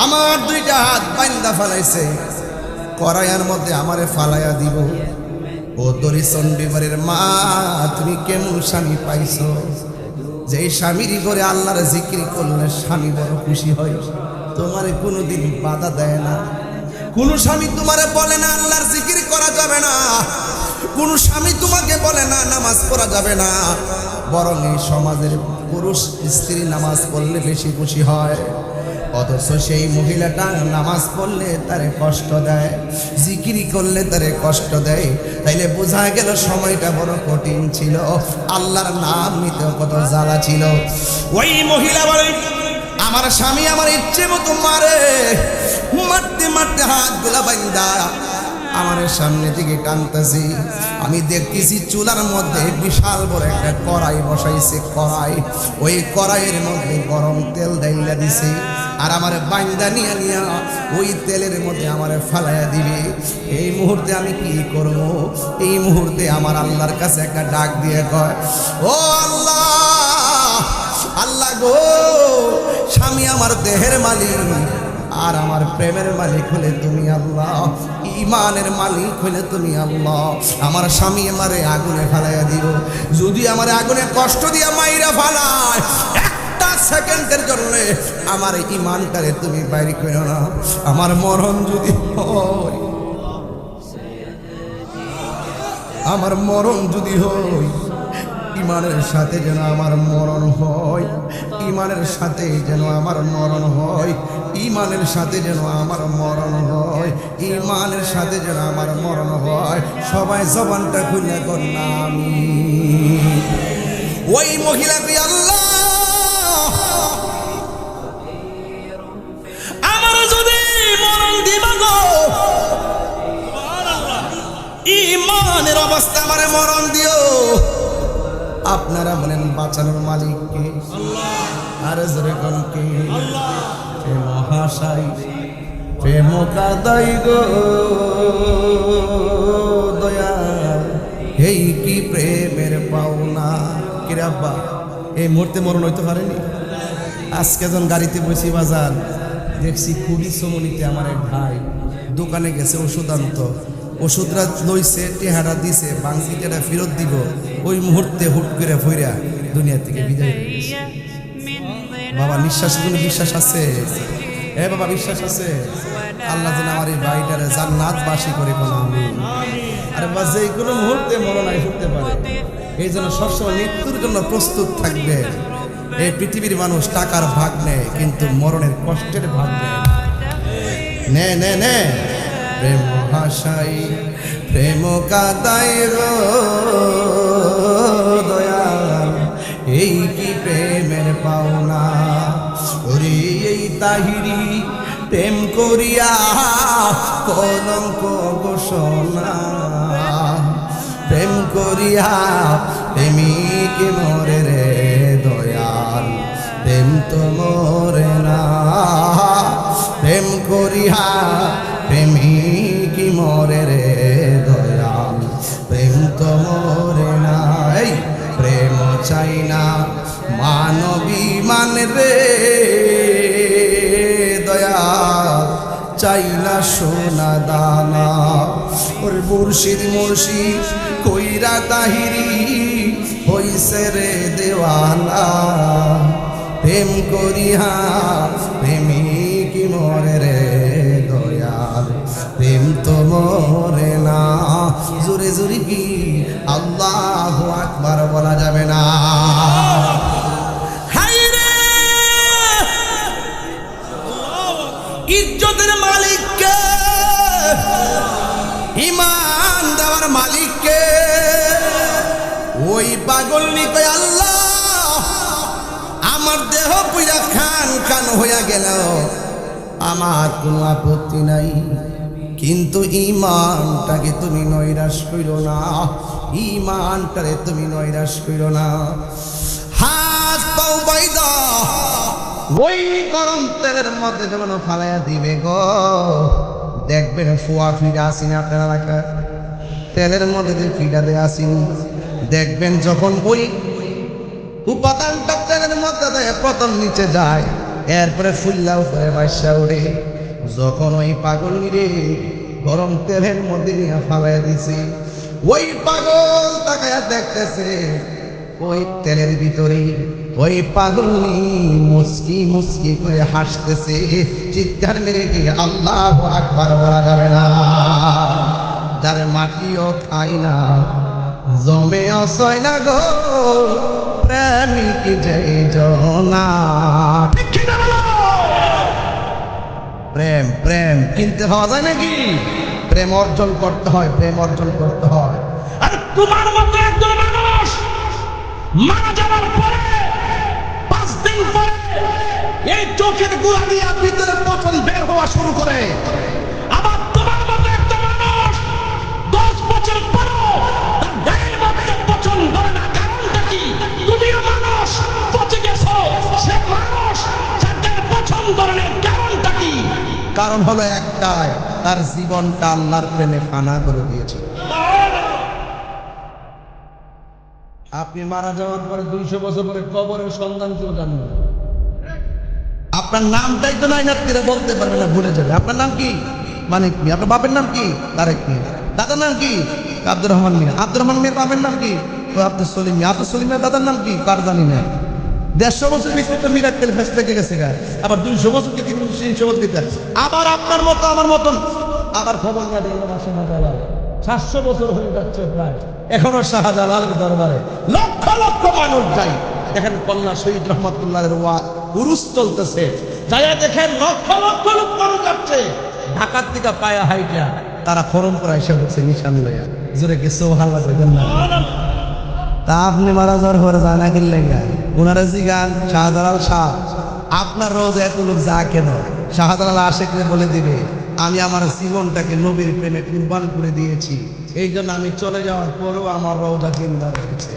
আমার দুইটা হাত বাইন্দা ফালাইছে, করাইয়ার মধ্যে আমারে ফালাইয়া দিব। ও দরি চণ্ডীবাড়ির মা, তুমি কেমন স্বামী পাইছো যে স্বামীর করে আল্লাহর জিকির করলে স্বামী বড় খুশি হয়, তোমারে কোনোদিন বাধা দেয় না। কোন স্বামী তোমারে বলে না আল্লাহর জিকির করা যাবে না, কোন স্বামী তোমাকে বলে না নামাজ পড়া যাবে না, বরং এই সমাজের পুরুষ স্ত্রী নামাজ পড়লে বেশি খুশি হয়। অথচ সেই মহিলাটা নামাজ পড়লে তারে কষ্ট দেয়, জিকিরি করলে তারে কষ্ট দেয়। তাইলে বোঝা গেল সময়টা বড় কঠিন ছিল, আল্লাহর নাম নিতে কত জ্বালা ছিল। ওই মহিলা বলে আমার স্বামী আমার ইচ্ছে মতো মারে, মারতে মারতে হাত গুলা বাইন্দা আমার সামনে দিকে টানতেছি। আমি দেখতেছি চুলার মধ্যে বিশাল বড় একটা কড়াই বসাইছে, কড়াই। ওই কড়াইয়ের মধ্যে গরম তেল ডাইলা দিছে, আর আমার বাইন্দা নিয়ে নিয়া ওই তেলের মধ্যে আমার ফালাইয়া দিবে। এই মুহূর্তে আমি কি করব? এই মুহূর্তে আমার আল্লাহর কাছে একটা ডাক দিয়ে কয়, ও আল্লাহ, আল্লাহ গো, স্বামী আমার দেহের মালিক আর আমার প্রেমের মালিক হলে তুমি আল্লাহ, ইমানের মালিক হলে তুমি আল্লাহ। আমার স্বামী আমারে আগুনে ফালাইয়া দিব, যদি আমার আগুনে কষ্ট দিয়া মাইরা ফালায়, একটা সেকেন্ডের জন্য আমার ইমানটারে তুমি বাইরে করো না। আমার মরণ যদি হয়, আমার মরণ যদি হয়, ইমানের সাথে যেন আমার মরণ হয়, ইমানের সাথে যেন আমার মরণ হয়, ইমানের সাথে যেন আমার মরণ হয়, ইমানের সাথে যেন আমার মরণ হয়। সবাই জবানটা খুলে কর না আমিন। ওই মহিলাকে আল্লাহ আমার যদি মরণ দিবা গো, ইমানের অবস্থা আমারে মরণ দিও। আপনারা বলেন বাঁচানোর মালিক কে? আর জোরে কোন কে? মহাশাই প্রেম কাদাই গো দয়া, এই কি প্রেমের পাওনা। কিরাব্বা এই মুহূর্তে মরণ হইতে পারেনি। আজকে যখন গাড়িতে বসি বাজার দেখছি খুবই সমনিতে আমার এক ভাই দোকানে গেছে ওষুধ আনতো, ওষুধরা লইছে, টেহারা দিছে, বাংসি টেটা ফেরত দিব, ওই মুহূর্তে হুট করে ভইরা দুনিয়া থেকে বিদায় হয়ে গেছে। বাবা নিঃশ্বাস, কোনো বিশ্বাস আছে? এ বাবা বিশ্বাস আছে? আল্লাহ যেন আমার এই ভাইটারে জান্নাতবাসী করে কোনো। আরে বাবা যে কোনো মুহূর্তে মরণ আই হতে পারে, এই জন্য সবসময় মৃত্যুর জন্য প্রস্তুত থাকবে। এই পৃথিবীর মানুষ টাকার ভাগ নেয় কিন্তু মরণের কষ্টের ভাগ নেয়। নে নে নে প্রেম ভাষাই প্রেম কাদাই গো দয়াল, এই কি প্রেমের পাওনা। ওরে এই তাহিরি প্রেম করিয়া কলঙ্ক ঘোষণা, প্রেম করিয়া প্রেমিক মরে রে দয়াল, প্রেম তো মরে না। প্রেম করিয়া প্রেমিক মরে রে দয়াল, প্রেম তো মরে না। এই প্রেম চাই না মানবী মান রে দয়াল, চাই না সোনা দানা। ওর মুর্শিদ মুর্শিদ কইরা তাহিরি হইছে রে দেওয়ানা, প্রেম করিয়া প্রেমিক মরে রে দয়াল, প্রেম তো মরে না। জোরে জোরে কি আল্লাহু আকবার বলা যাবে না? ইজ্জতের মালিককে, ইমান দেওয়ার মালিককে, ওই পাগল নিতে আল্লাহ আমার দেহ পুরা খান খান হইয়া গেল, আমার কোনো আপত্তি নাই, কিন্তু ইমানটাকে তুমি নৈরাশ কইরো না, ইমানটারে তুমি নৈরাশ কইরো না। হাত পাও বাইদা ওই গরম তেলের মধ্যে যখন ফালাইয়া দিবে গো, দেখবেন ফুয়া ফিরা আসিনা আপনারা এলাকায় তেলের মধ্যে যে ফিডা দেয়া আসিনি দেখবেন যখন ওই উপাদানটা তেলের মধ্যে দেয় প্রথম নিচে যায়, এরপরে ফুল্লা উপরে বাইসা ওড়ে। যখন ওই পাগল রে গরম তেলের মধ্যে নিয়ে ফালাই দিছে, ওই পাগল তাকায়া দেখতেছে ওই তেলের ভিতরে ওই পাগলনি মুস্কি মুস্কি করে হাসতেছে। চিৎকার মেরে দিয়ে আল্লাহু আকবার বলা যাবে না। যার মাটিও খাই না জমে অসয় না গো প্রেমিক জয় জনা। প্রেম প্রেম কিনতে পাওয়া যায় নাকি? প্রেম অর্জন করতে হয়, প্রেম অর্জন করতে হয়। আর তোমার মতো একজন মানুষ মারা যাওয়ার পরে 5 দিন পরে এই চোখের গোড়া দিয়ে ভিতরে পচন বের হওয়া শুরু করে। আবার তোমার মতো একটা মানুষ 10 বছর পরও তার গায়ের মধ্যে পচন ধরে না। কারণটা কি? তুমিও মানুষ, পচে গেছো। সে মানুষ, যাদের পচন ধরে না। কারণটা কি? কারণ হলো একটাই, তার জীবনটা আল্লাহর প্রেমে ফানা করে দিয়েছে। আপনি মারা যাওয়ার পরে 200 বছর পরে কবরের সন্ধান কেউ জানবে না। আপনার নামটাই তো নাই নাতিরা বলতে পারবে না, ভুলে যাবে। আপনার নাম কি? মানিক মিয়া। আপনার বাপের নাম কি? তারেক মিয়া। দাদার নাম কি? আব্দুর রহমান মিয়া। আব্দুর রহমান মিয়ার বাপের নাম কি? ও আব্দুল সলিম মিয়া। আব্দুল সলিম মিয়ার দাদার নাম কি? কার জানি না। 150 বছর পিছনে তো মিরাক্কেল ফেস থেকে গেছে গা। আবার 200 বছর কি 300 বছর দিতে। আবার আপনার মতো আমার মতন আবার খবর না দিল মাসে না দেওয়া 700 বছর হয়ে যাচ্ছে প্রায়, এখনো শাহজালালের দরবারে লক্ষ লক্ষ মানুষ যায়। দেখেন কন্যা শহীদ রহমতুল্লাহের উরুস চলতেছে, যাইয়া দেখেন লক্ষ লক্ষ লোক মানুষ যাচ্ছে ঢাকার থেকে পায়া হাইটা, তারা ফরম করা এসে হচ্ছে নিশান লইয়া। জোরে গেছে ভালো লাগবে না। তা আপনি মারা যাওয়ার পরে জানা কিনলে গান ওনারা জিগান শাহজালাল শাহ আপনার রোজ এত লোক যা কেন? শাহজালাল আশেকরে বলে দিবে আমি আমার জীবনটাকে নবীর প্রেমে কুরবান করে দিয়েছি, এই জন্য আমি চলে যাওয়ার পরেও আমার রোজা জিন্দা রয়েছে।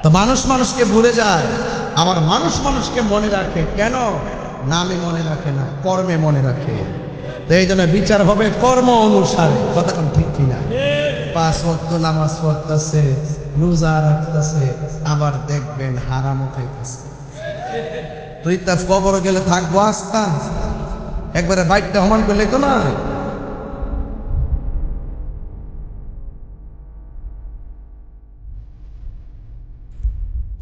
তো মানুষ মানুষকে ভুলে যায়, আমার মানুষ মানুষকে মনে রাখে কেন? নামে মনে রাখে না, কর্মে মনে রাখে। তো এই জন্য বিচার হবে কর্ম অনুসারে। কথা ঠিক কিনা? 5 ওয়াক্ত নামাজ পড়তেছে, রোজা রাখতেছে, আবার দেখবেন হারামও খাইতেছে। তুই তার কবর গেলে থাকবো আস্তা, একবারে বাইকটা সমান করলে তো না।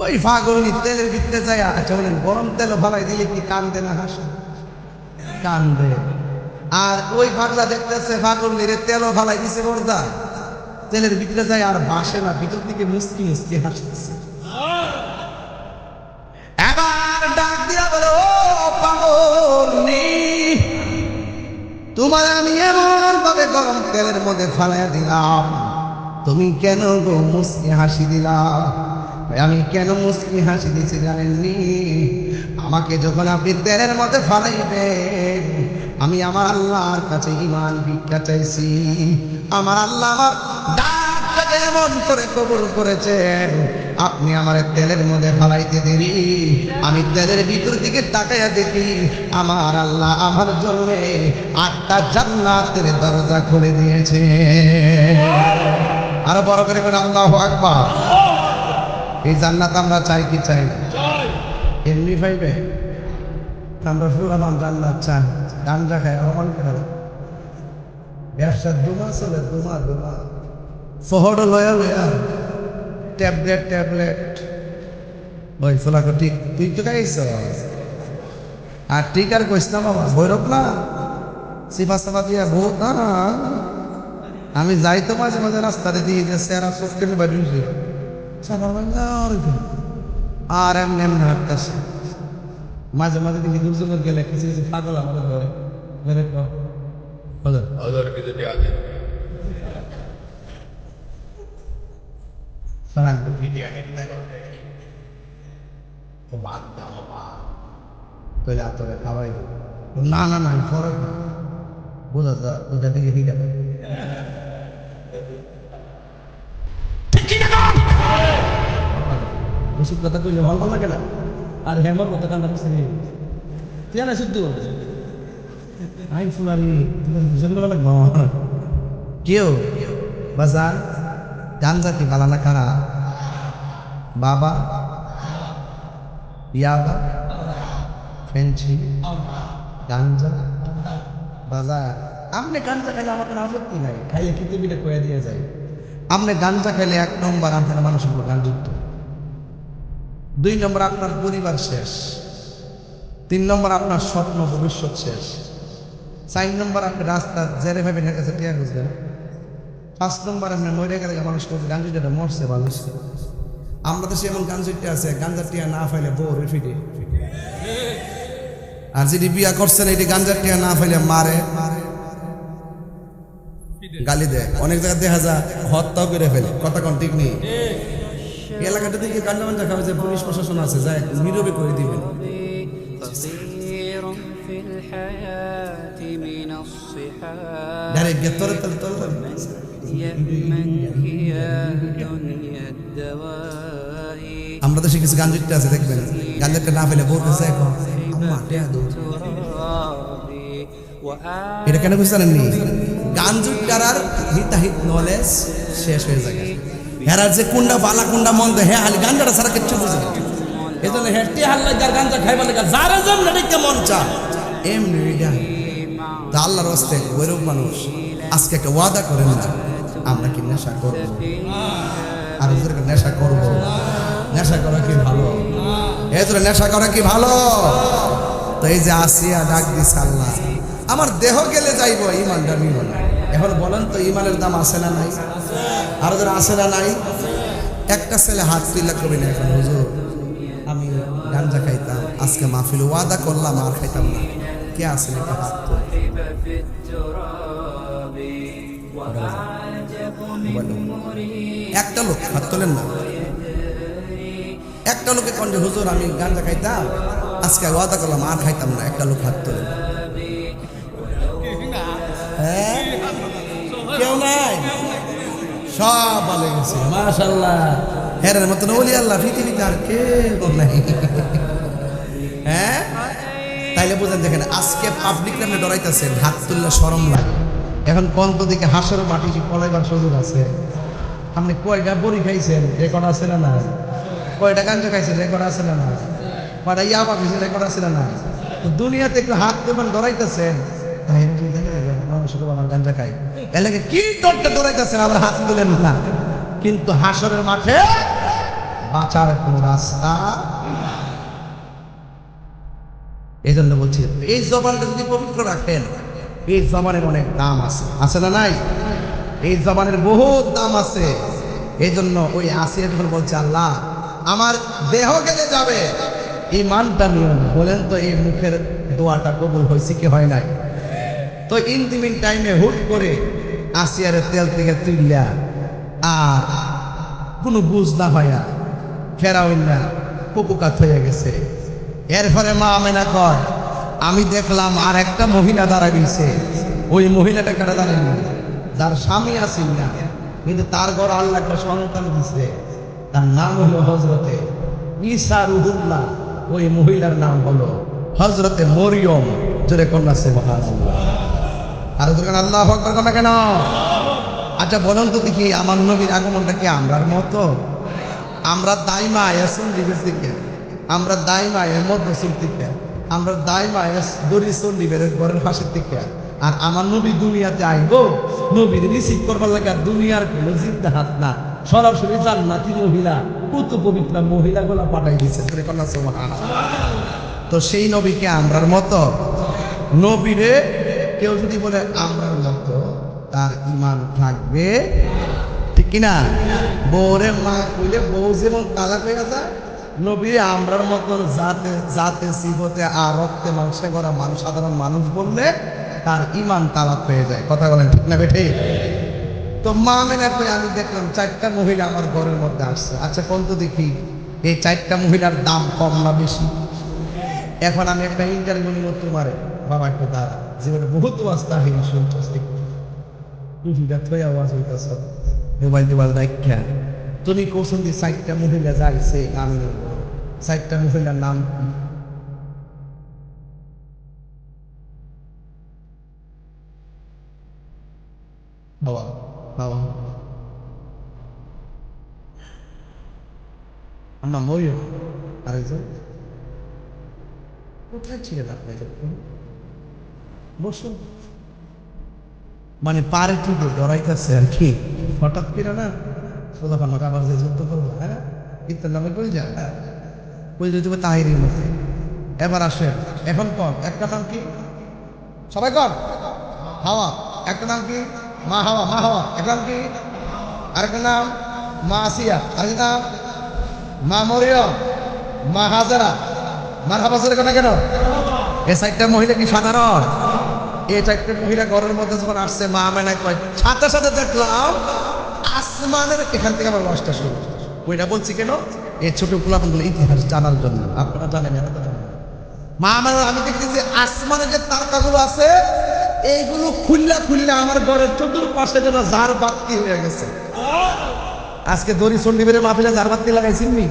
ওই ফাগলি তেলের ভিতরে যায়। আচ্ছা বলেন গরম তেল ভালাই দিলে কি কান্দে না হাসে? কান্দে। আর ওই ফাগলা দেখতেছে ফাগলির তেলও ভালাই দিছে বর্দা, তেলের ভিতরে যায় আর ভাসে না, ভিতর থেকে মুস্কি মুস্কি হাসতেছে। এবার ডাক দিয়া বলে ও পাগলনি, তোমার আমি এমন ভাবে গরম তেলের মধ্যে ফালাইয়া দিলাম, তুমি কেন গো মুস্কি হাসি দিলা? আমি কেন মুস্কি হাসি দিয়েছি জানেননি? আমাকে যখন আপনি তেলের মধ্যে ফালাইবেন আমি আমার আল্লাহর কাছে ঈমান ভিক্ষা চাইছি। আমার আল্লাহ আমার ডাকটাকে এমন করে কবুল করেছেন, আপনি আমার তেলের মধ্যে ফালাইতে দেরি, আমি তেলের ভিতর দিকে তাকাইয়া দেখি আমার আল্লাহ আমার জন্য 8টা জান্নাতের দরজা খুলে দিয়েছে। আরো বড় করে বলেন আল্লাহু আকবার। এই জান্নাত আমরা চাই কি চাই না? এমনি পাইবে? আমরা ফুলাম জান্নাত চাই, গাঞ্জা খাই অমান খেলা, ব্যবসা দুমা চলে, দুমা দুমা ফহর লয়া লয়া ট্যাবলেট ট্যাবলেট। ওই ফোলাকে ঠিক তুই তো খাইছ আর ঠিক আর কইস না বাবা, ভৈরব না সিফা সাফা দিয়া বহুত না। আমি যাই তো মাঝে মাঝে রাস্তাতে দিয়ে যাচ্ছে আর চোখকে বাড়ি আর এমনি এমনি হাঁটতেছে। মাঝে মাঝে দেখি দুজনের গেলে কিছু কিছু পাগল আমাদের ঘরে মেরে খাওয়াই না না না ফরক বোঝা যা ওটা থেকে ঠিক আছে। ওষুধ কথা কইলে ভালো লাগে না। আর হেমর কথা কান্না করছে তুই না শুদ্ধ আইন ফুলারি লাগবো কেউ বাজার গাঞ্জা কি বালানা খারা বাবা ইয়াবা ফেঞ্চি গাঞ্জা বাজার আপনি গাঞ্জা খাইলে আমার কোনো আপত্তি নাই, খাইলে পৃথিবীটা কয়ে দিয়ে যায়। আপনি গাঞ্জা খাইলে 1 নম্বর আপনার মানুষের উপর গাঞ্জুক্ত, 2 নম্বর আপনার পরিবার শেষ, 3 নম্বর আপনার স্বপ্ন ভবিষ্যৎ শেষ, 4 নম্বর আপনি রাস্তা জেরে ভাবে কাছে টিয়া খুঁজবেন, 5 নম্বর আপনি মরে গেলে মানুষ করছে গাঞ্জুটা মরছে ভালো। আমরা দেশে এমন গাঞ্জুটা আছে গাঞ্জার টিয়া না ফাইলে বউ রেফিডে, আর যিনি বিয়া করছেন এটি গাঞ্জার টিয়া না ফাইলে মারে গালি দেয়, অনেক জায়গায় দেখা যায় হত্যাও করে ফেলে। কথা কোন ঠিক নেই? এলাকাটা থেকে গাঞ্জা মাঞ্জা খাওয়া যায়, পুলিশ প্রশাসন আছে যায় নীরবে করে দিবেন। ডাইরেক্ট গিয়ে তরে তরে তরে আমরা দেশে কিছু গাঞ্জুটা আছে দেখবেন গাঞ্জাটা না ফেলে বলতেছে এখন আম্মা টিয়া দাও। এটা কেন বুঝতে জানেননি? গাঞ্জুটার আর হিতাহিত নলেজ শেষ হয়ে যায়। হেরার যে কোনটা বালা কোনটা মন্দ হ্যাঁ হালি গাঞ্জাটা ছাড়া কিচ্ছু বুঝে না। এই জন্য হেঁটে হাল্লা যার গাঞ্জা খাইবার লেগে যারা যেমন দেখতে মন চা এমনি তা আল্লাহর হস্তে ওইরূপ মানুষ আজকে একটা ওয়াদা করেন না আমরা কি নেশা করবো, আর ওদেরকে নেশা করবো। নেশা করা কি ভালো? এই তোরা নেশা করা কি ভালো? তো এই যে আসিয়া ডাক দিছে আল্লাহ আমার দেহ গেলে যাইব, ইমানটা নিব না। এখন বলেন তো ইমানের দাম আছে না নাই? আর যারা আছে না নাই? একটা ছেলে হাত তুইলা কবি না এখন হুজুর আমি গাঞ্জা খাইতাম, আজকে মাহফিল ওয়াদা করলাম আর খাইতাম না। কে আছে একটা হাত তুল? একটা লোক হাত তোলেন না। একটা লোকে কোন যে হুজুর আমি গাঞ্জা খাইতাম আজকে ওয়াদা করলাম আর খাইতাম না। একটা লোক হাত তোলেন। হ্যাঁ কেউ নাই, সব ভালো গেছে মাশাআল্লাহ। হেরের মতন ওলি আল্লাহ পৃথিবীতে আর কেউ নাই। হ্যাঁ তাইলে বুঝেন দেখেন আজকে পাবলিক নামে ডরাইতেছেন, হাত তুললে শরম লাগে। এখন পন্ত দিকে হাঁসের মাটি পলাইবার সুযোগ আছে। আপনি কয়টা বড়ি খাইছেন রেকর্ড আছে না না? কয়টা গাঞ্জা খাইছেন রেকর্ড আছে না না? কয়টা ইয়াবা খাইছেন রেকর্ড আছে না না? তো দুনিয়াতে একটু হাত দেবেন ডরাইতেছেন, আমার গাঞ্জা খাই এলাকে কি ডরটা ডরাইতেছেন আবার হাত তুলেন না। কিন্তু হাসরের মাঠে বাঁচার কোন রাস্তা। এই জন্য বলছি এই জবানটা যদি পবিত্র রাখেন, এই জবানের অনেক দাম আছে, আছে না নাই? এই জবানের বহুত দাম আছে। এই জন্য ওই আসিয়া যখন বলছে আল্লাহ আমার দেহ গেলে যাবে, ইমানটা নিয়ম বলেন তো এই মুখের দোয়াটা কবুল হয়েছে কি হয় নাই? তো ইন্তিমিন টাইমে হুট করে আসিয়ার তেল থেকে তুইলা আর কোনো বুঝ না হইয়া ফেরাউন না কুপুকাত হয়ে গেছে। এরপরে মা আমেনা কয় আমি দেখলাম আর একটা মহিলা দাঁড়া গেছে। ওই মহিলাটা কারা দাঁড়ায় না, যার স্বামী আসেন না, কিন্তু তার ঘর আল্লাহ একটা সন্তান দিছে, তার নাম হলো হজরতে ঈসা রুহুল্লাহ। ওই মহিলার নাম হলো হজরতে মরিয়ম। জোরে কন্যা সে সুবহানাল্লাহ। আর যখন আল্লাহু আকবার কন্যা কেন? আচ্ছা বলুন তো দেখি আমার নবীর আগমনটা কি আমরার মতো? আমরা দাইমা আসুন দিবের দিকে, আমরা দাইমা এর মধ্যে থেকে, আমরা দাইমা দড়ি চল্লিবের ঘরের পাশের থেকে। আর আমার নবী দুনিয়াতে আইব, নবীর রিসিভ করবার লাগে আর দুনিয়ার কোনো জিদ্দা হাত না, সরাসরি জান্নাতি মহিলা কত পবিত্র মহিলাগুলা পাঠাই দিয়েছে। তো সেই নবীকে আমরার মতো? নবীরে কেউ যদি বলে আমরার মতো তার ইমান থাকবে ঠিক কিনা? বউরে মা কইলে বউ যেমন তালাক হয়ে যায়, নবীরে আমরার মতন জাতে জাতে সিফতে আর রক্তে মাংসে করা মানুষ, সাধারণ মানুষ বললে তার ইমান তালাক হয়ে যায়। কথা বলেন ঠিক না বেঠে? তো মা মেনা করে আমি দেখলাম 4টা মহিলা আমার ঘরের মধ্যে আসছে। আচ্ছা কোন তো দেখি এই 4টা মহিলার দাম কম না বেশি? এখন আমি একটা ইন্টারভিউ নিব তোমারে, বাবা একটু দাঁড়া, জীবনে বহুত অবস্থা হয়ে শুনছিস আওয়াজ হইতেছ মোবাইল টোবাইল দেখা। তুমি কৌশল দিয়ে 4টা মহিলা যাইছে, আমি 4টা মহিলার নাম কি? বাবা বাবা আমরা মরিও আরেকজন কোথায় ছিলেন আপনি বসুন মানে পারে ঠিক ডরাইতেছে আর কি হঠাৎ করে না সোজা পান্না কাবার যে যুদ্ধ করবো হ্যাঁ ইত্যার নামে কই যা কই যদি তাহিরির মধ্যে এবার আসেন এখন কর একটা নাম কি সবাই কর হাওয়া একটা নাম কি মা হাওয়া একটা নাম কি আরেকটা নাম মা আসিয়া আরেকটা নাম মা মরিয়ম মা হাজারা মার হাবাসের কেন কেন এই চারটা মহিলা কি সাধারণ এই চারটা মহিলা ঘরের মধ্যে যখন আসছে মা আমেনায় কয় সাথে সাথে দেখলাম আসমানের এখান থেকে আমার বয়সটা শুরু ওইটা বলছি কেন এই ছোট পোলাপানগুলো ইতিহাস জানার জন্য আপনারা জানেন মা আমেনা আমি দেখছি যে আসমানের যে তারকাগুলো আছে এইগুলো খুললা আমার ঘরের চতুর্পাশে যেন জার বাতি হয়ে গেছে আজকে দড়ি চন্ডিবের মাহফিলে জার বাতি লাগাইছেন নি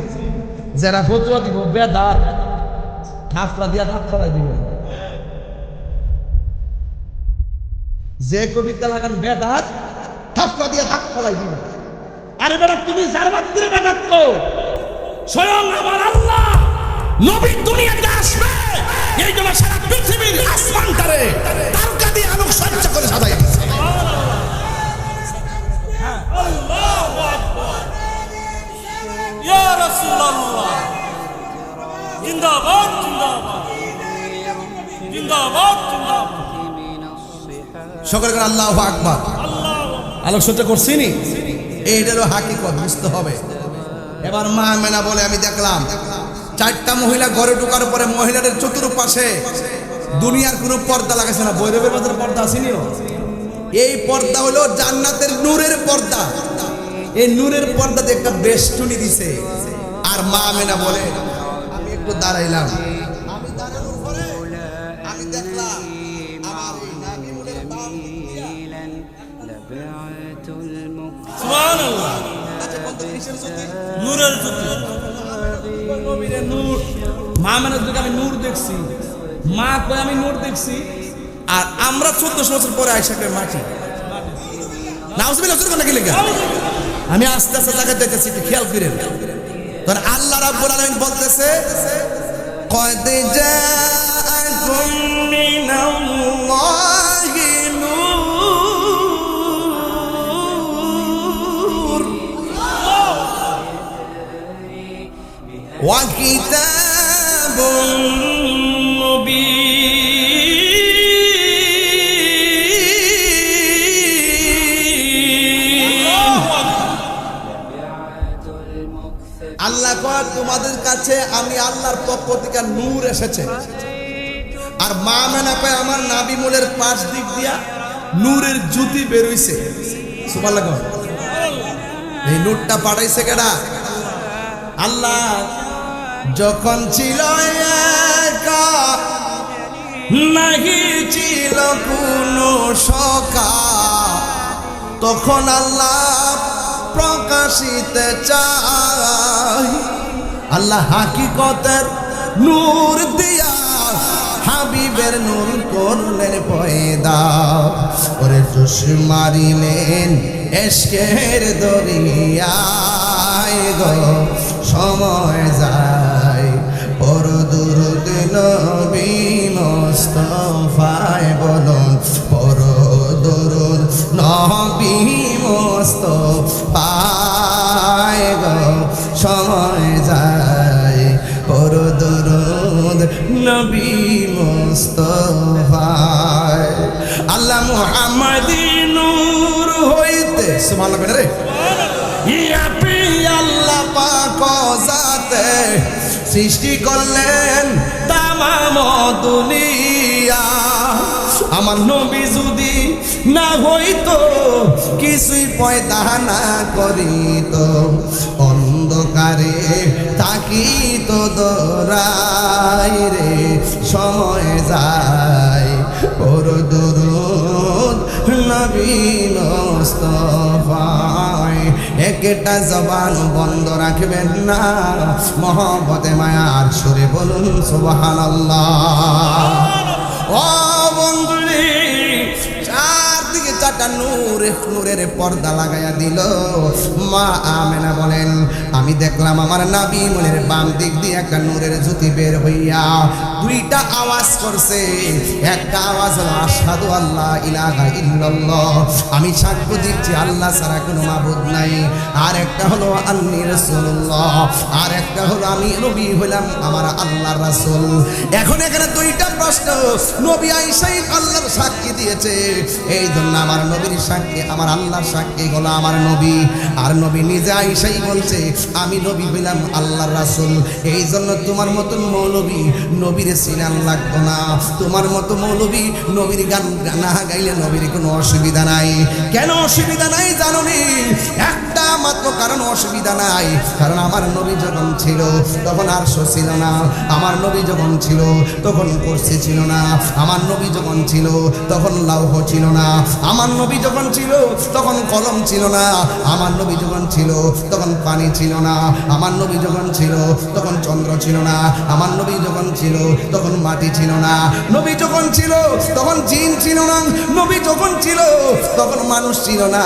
যারা ফতুয়া দিব বেদার ঠাফলা দিয়া ধাপ ফলাই দিবেন যে কবিতা লাগান বেদার ঠাফলা দিয়া ধাপ ফলাই দিবেন আরে বেটা তুমি জারবাত করে বেদাত তো স্বয়ং আমার আল্লাহ নবী দুনিয়াতে আসবে এই জন্য সারা পৃথিবীর আসমানটারে তারকা দিয়ে আলোক সজ্জা করে সাজাই দিয়েছে আল্লাহু আকবার ইয়া রাসূলুল্লাহ জিন্দাবাদ জিন্দাবাদ সকলে করে আল্লাহু আকবার আলোক সজ্জা করছিনি এইটারও হাকিকত বুঝতে হবে এবার মা আমেনা বলে আমি দেখলাম চারটা মহিলা ঘরে ঢোকার পরে মহিলাদের চতুর্পাশে দুনিয়ার কোনো পর্দা লাগাইছে না বৈরবের মধ্যে পর্দা আসেনি এই পর্দা হলো জান্নাতের নূরের পর্দা এই নূরের পর্দাতে একটা বেষ্টনী দিছে আর মা আমেনা বলে আমি একটু দাঁড়াইলাম আমি দাঁড়ানোর পরে আমি দেখলাম আমার এই নাবিমুলের বাম দিয়া সুবহানাল্লাহ আচ্ছা কোন কিসের জ্যোতি নূরের জ্যোতি নবীর নূর মা আমেনার যুগে আমি নূর দেখছি মা কয় আমি নূর দেখছি আর আমরা 1400 বছর পরে আয়েশাকে মাটি নাউজুবিল্লাহ জোরে কথা কি লেখা আমি আস্তে আস্তে জায়গা দেখতেছি একটু খেয়াল করেন তখন আল্লাহ রাব্বুল আলামিন বলতেছে কদ জাআকুম মিনাল্লাহি নূর ওয়া কিতাবুন মুবিন আল্লাহ কয় তোমাদের কাছে আমি আল্লাহর পক্ষ থেকে নূর এসেছে আর মা আমেনা কয় আমার নাবিমুলের পাশ দিক দিয়া নূরের জ্যোতি বের হইছে সুবহানাল্লাহ এই নূরটা পাঠাইছে কেডা আল্লাহ যখন ছিল একা নাহি ছিল কোনো সখা তখন আল্লাহ প্রকাশিতে চাই আল্লাহ হাকিকতের নূর দিয়া হাবিবের নূর করলেন পয়দা ওরে জোশ মারিলেন এশকের দরিয়ায় গো সময় যায় পর দুরুদ নবী মুস্তাফায় বলুন পর দুরুদ নবী মুস্তাফায় গো সময় যায় পর দুরুদ নবী মুস্তাফায় আল্লাহ মুহাম্মাদি নূর হইতে সুবহানাল্লাহ রে ইয়া পি আল্লাহ পাক জাতে সৃষ্টি করলেন তামাম দুনিয়া আমার নবী যদি না হইতো কিছুই পয়দা না করিত অন্ধকারে তাকিত দরাই রে সময় যায় ওর দুরুদ নবী মুস্তাফায় একটা জবান বন্ধ রাখবেন না মহব্বতে মায়ার সুরে বলুন সুবহানাল্লাহ ও বন্ধুরে চারদিকে চারটা নূরের পর্দা লাগাইয়া দিল মা আমেনা বলেন আমি দেখলাম আমার নাবি মনের বাম দিক দিয়ে একটা নূরের জ্যোতি বের হইয়া দুইটা আওয়াজ করছে। একটা আওয়াজ হলো আশহাদু আল্লাহ ইলাহা ইল্লাল্লাহ, আমি সাক্ষ্য দিচ্ছি আল্লাহ ছাড়া কোনো মাবুদ নাই। আর একটা হলো আন্নী রাসূলুল্লাহ, আর একটা হলো আমি নবী হইলাম আমার আল্লাহর রাসূল। এখন এখানে দুইটা প্রশ্ন, নবী আইসাই আল্লাহর সাক্ষী দিয়েছে, এই জন্য আমার নবীর সাক্ষী আমার আল্লাহর সাক্ষী হলো আমার নবী। আর নবী নিজে আইসাই বলছে আমি নবী হইলাম আল্লাহর রাসূল। এই জন্য তোমার মতন মৌলবী নবীর সিনান লাগতো না, তোমার মতো মৌলবী নবীর গান না গাইলে নবীর কোনো অসুবিধা নাই। কেন অসুবিধা নাই জানো নি? একটা মাত্র কারণ অসুবিধা নাই, কারণ আমার নবী যখন ছিল তখন আরশ ছিল না, আমার নবী যখন ছিল তখন কুরসি ছিল না, আমার নবী যখন ছিল তখন লৌহ ছিল না, আমার নবী যখন ছিল তখন কলম ছিল না, আমার নবী যখন ছিল তখন পানি ছিল না, আমার নবী যখন ছিল তখন চন্দ্র ছিল না, আমার নবী যখন ছিল তখন মাটি ছিল না, নবী যখন ছিল তখন জিন ছিল না, নবী যখন ছিল তখন মানুষ ছিল না।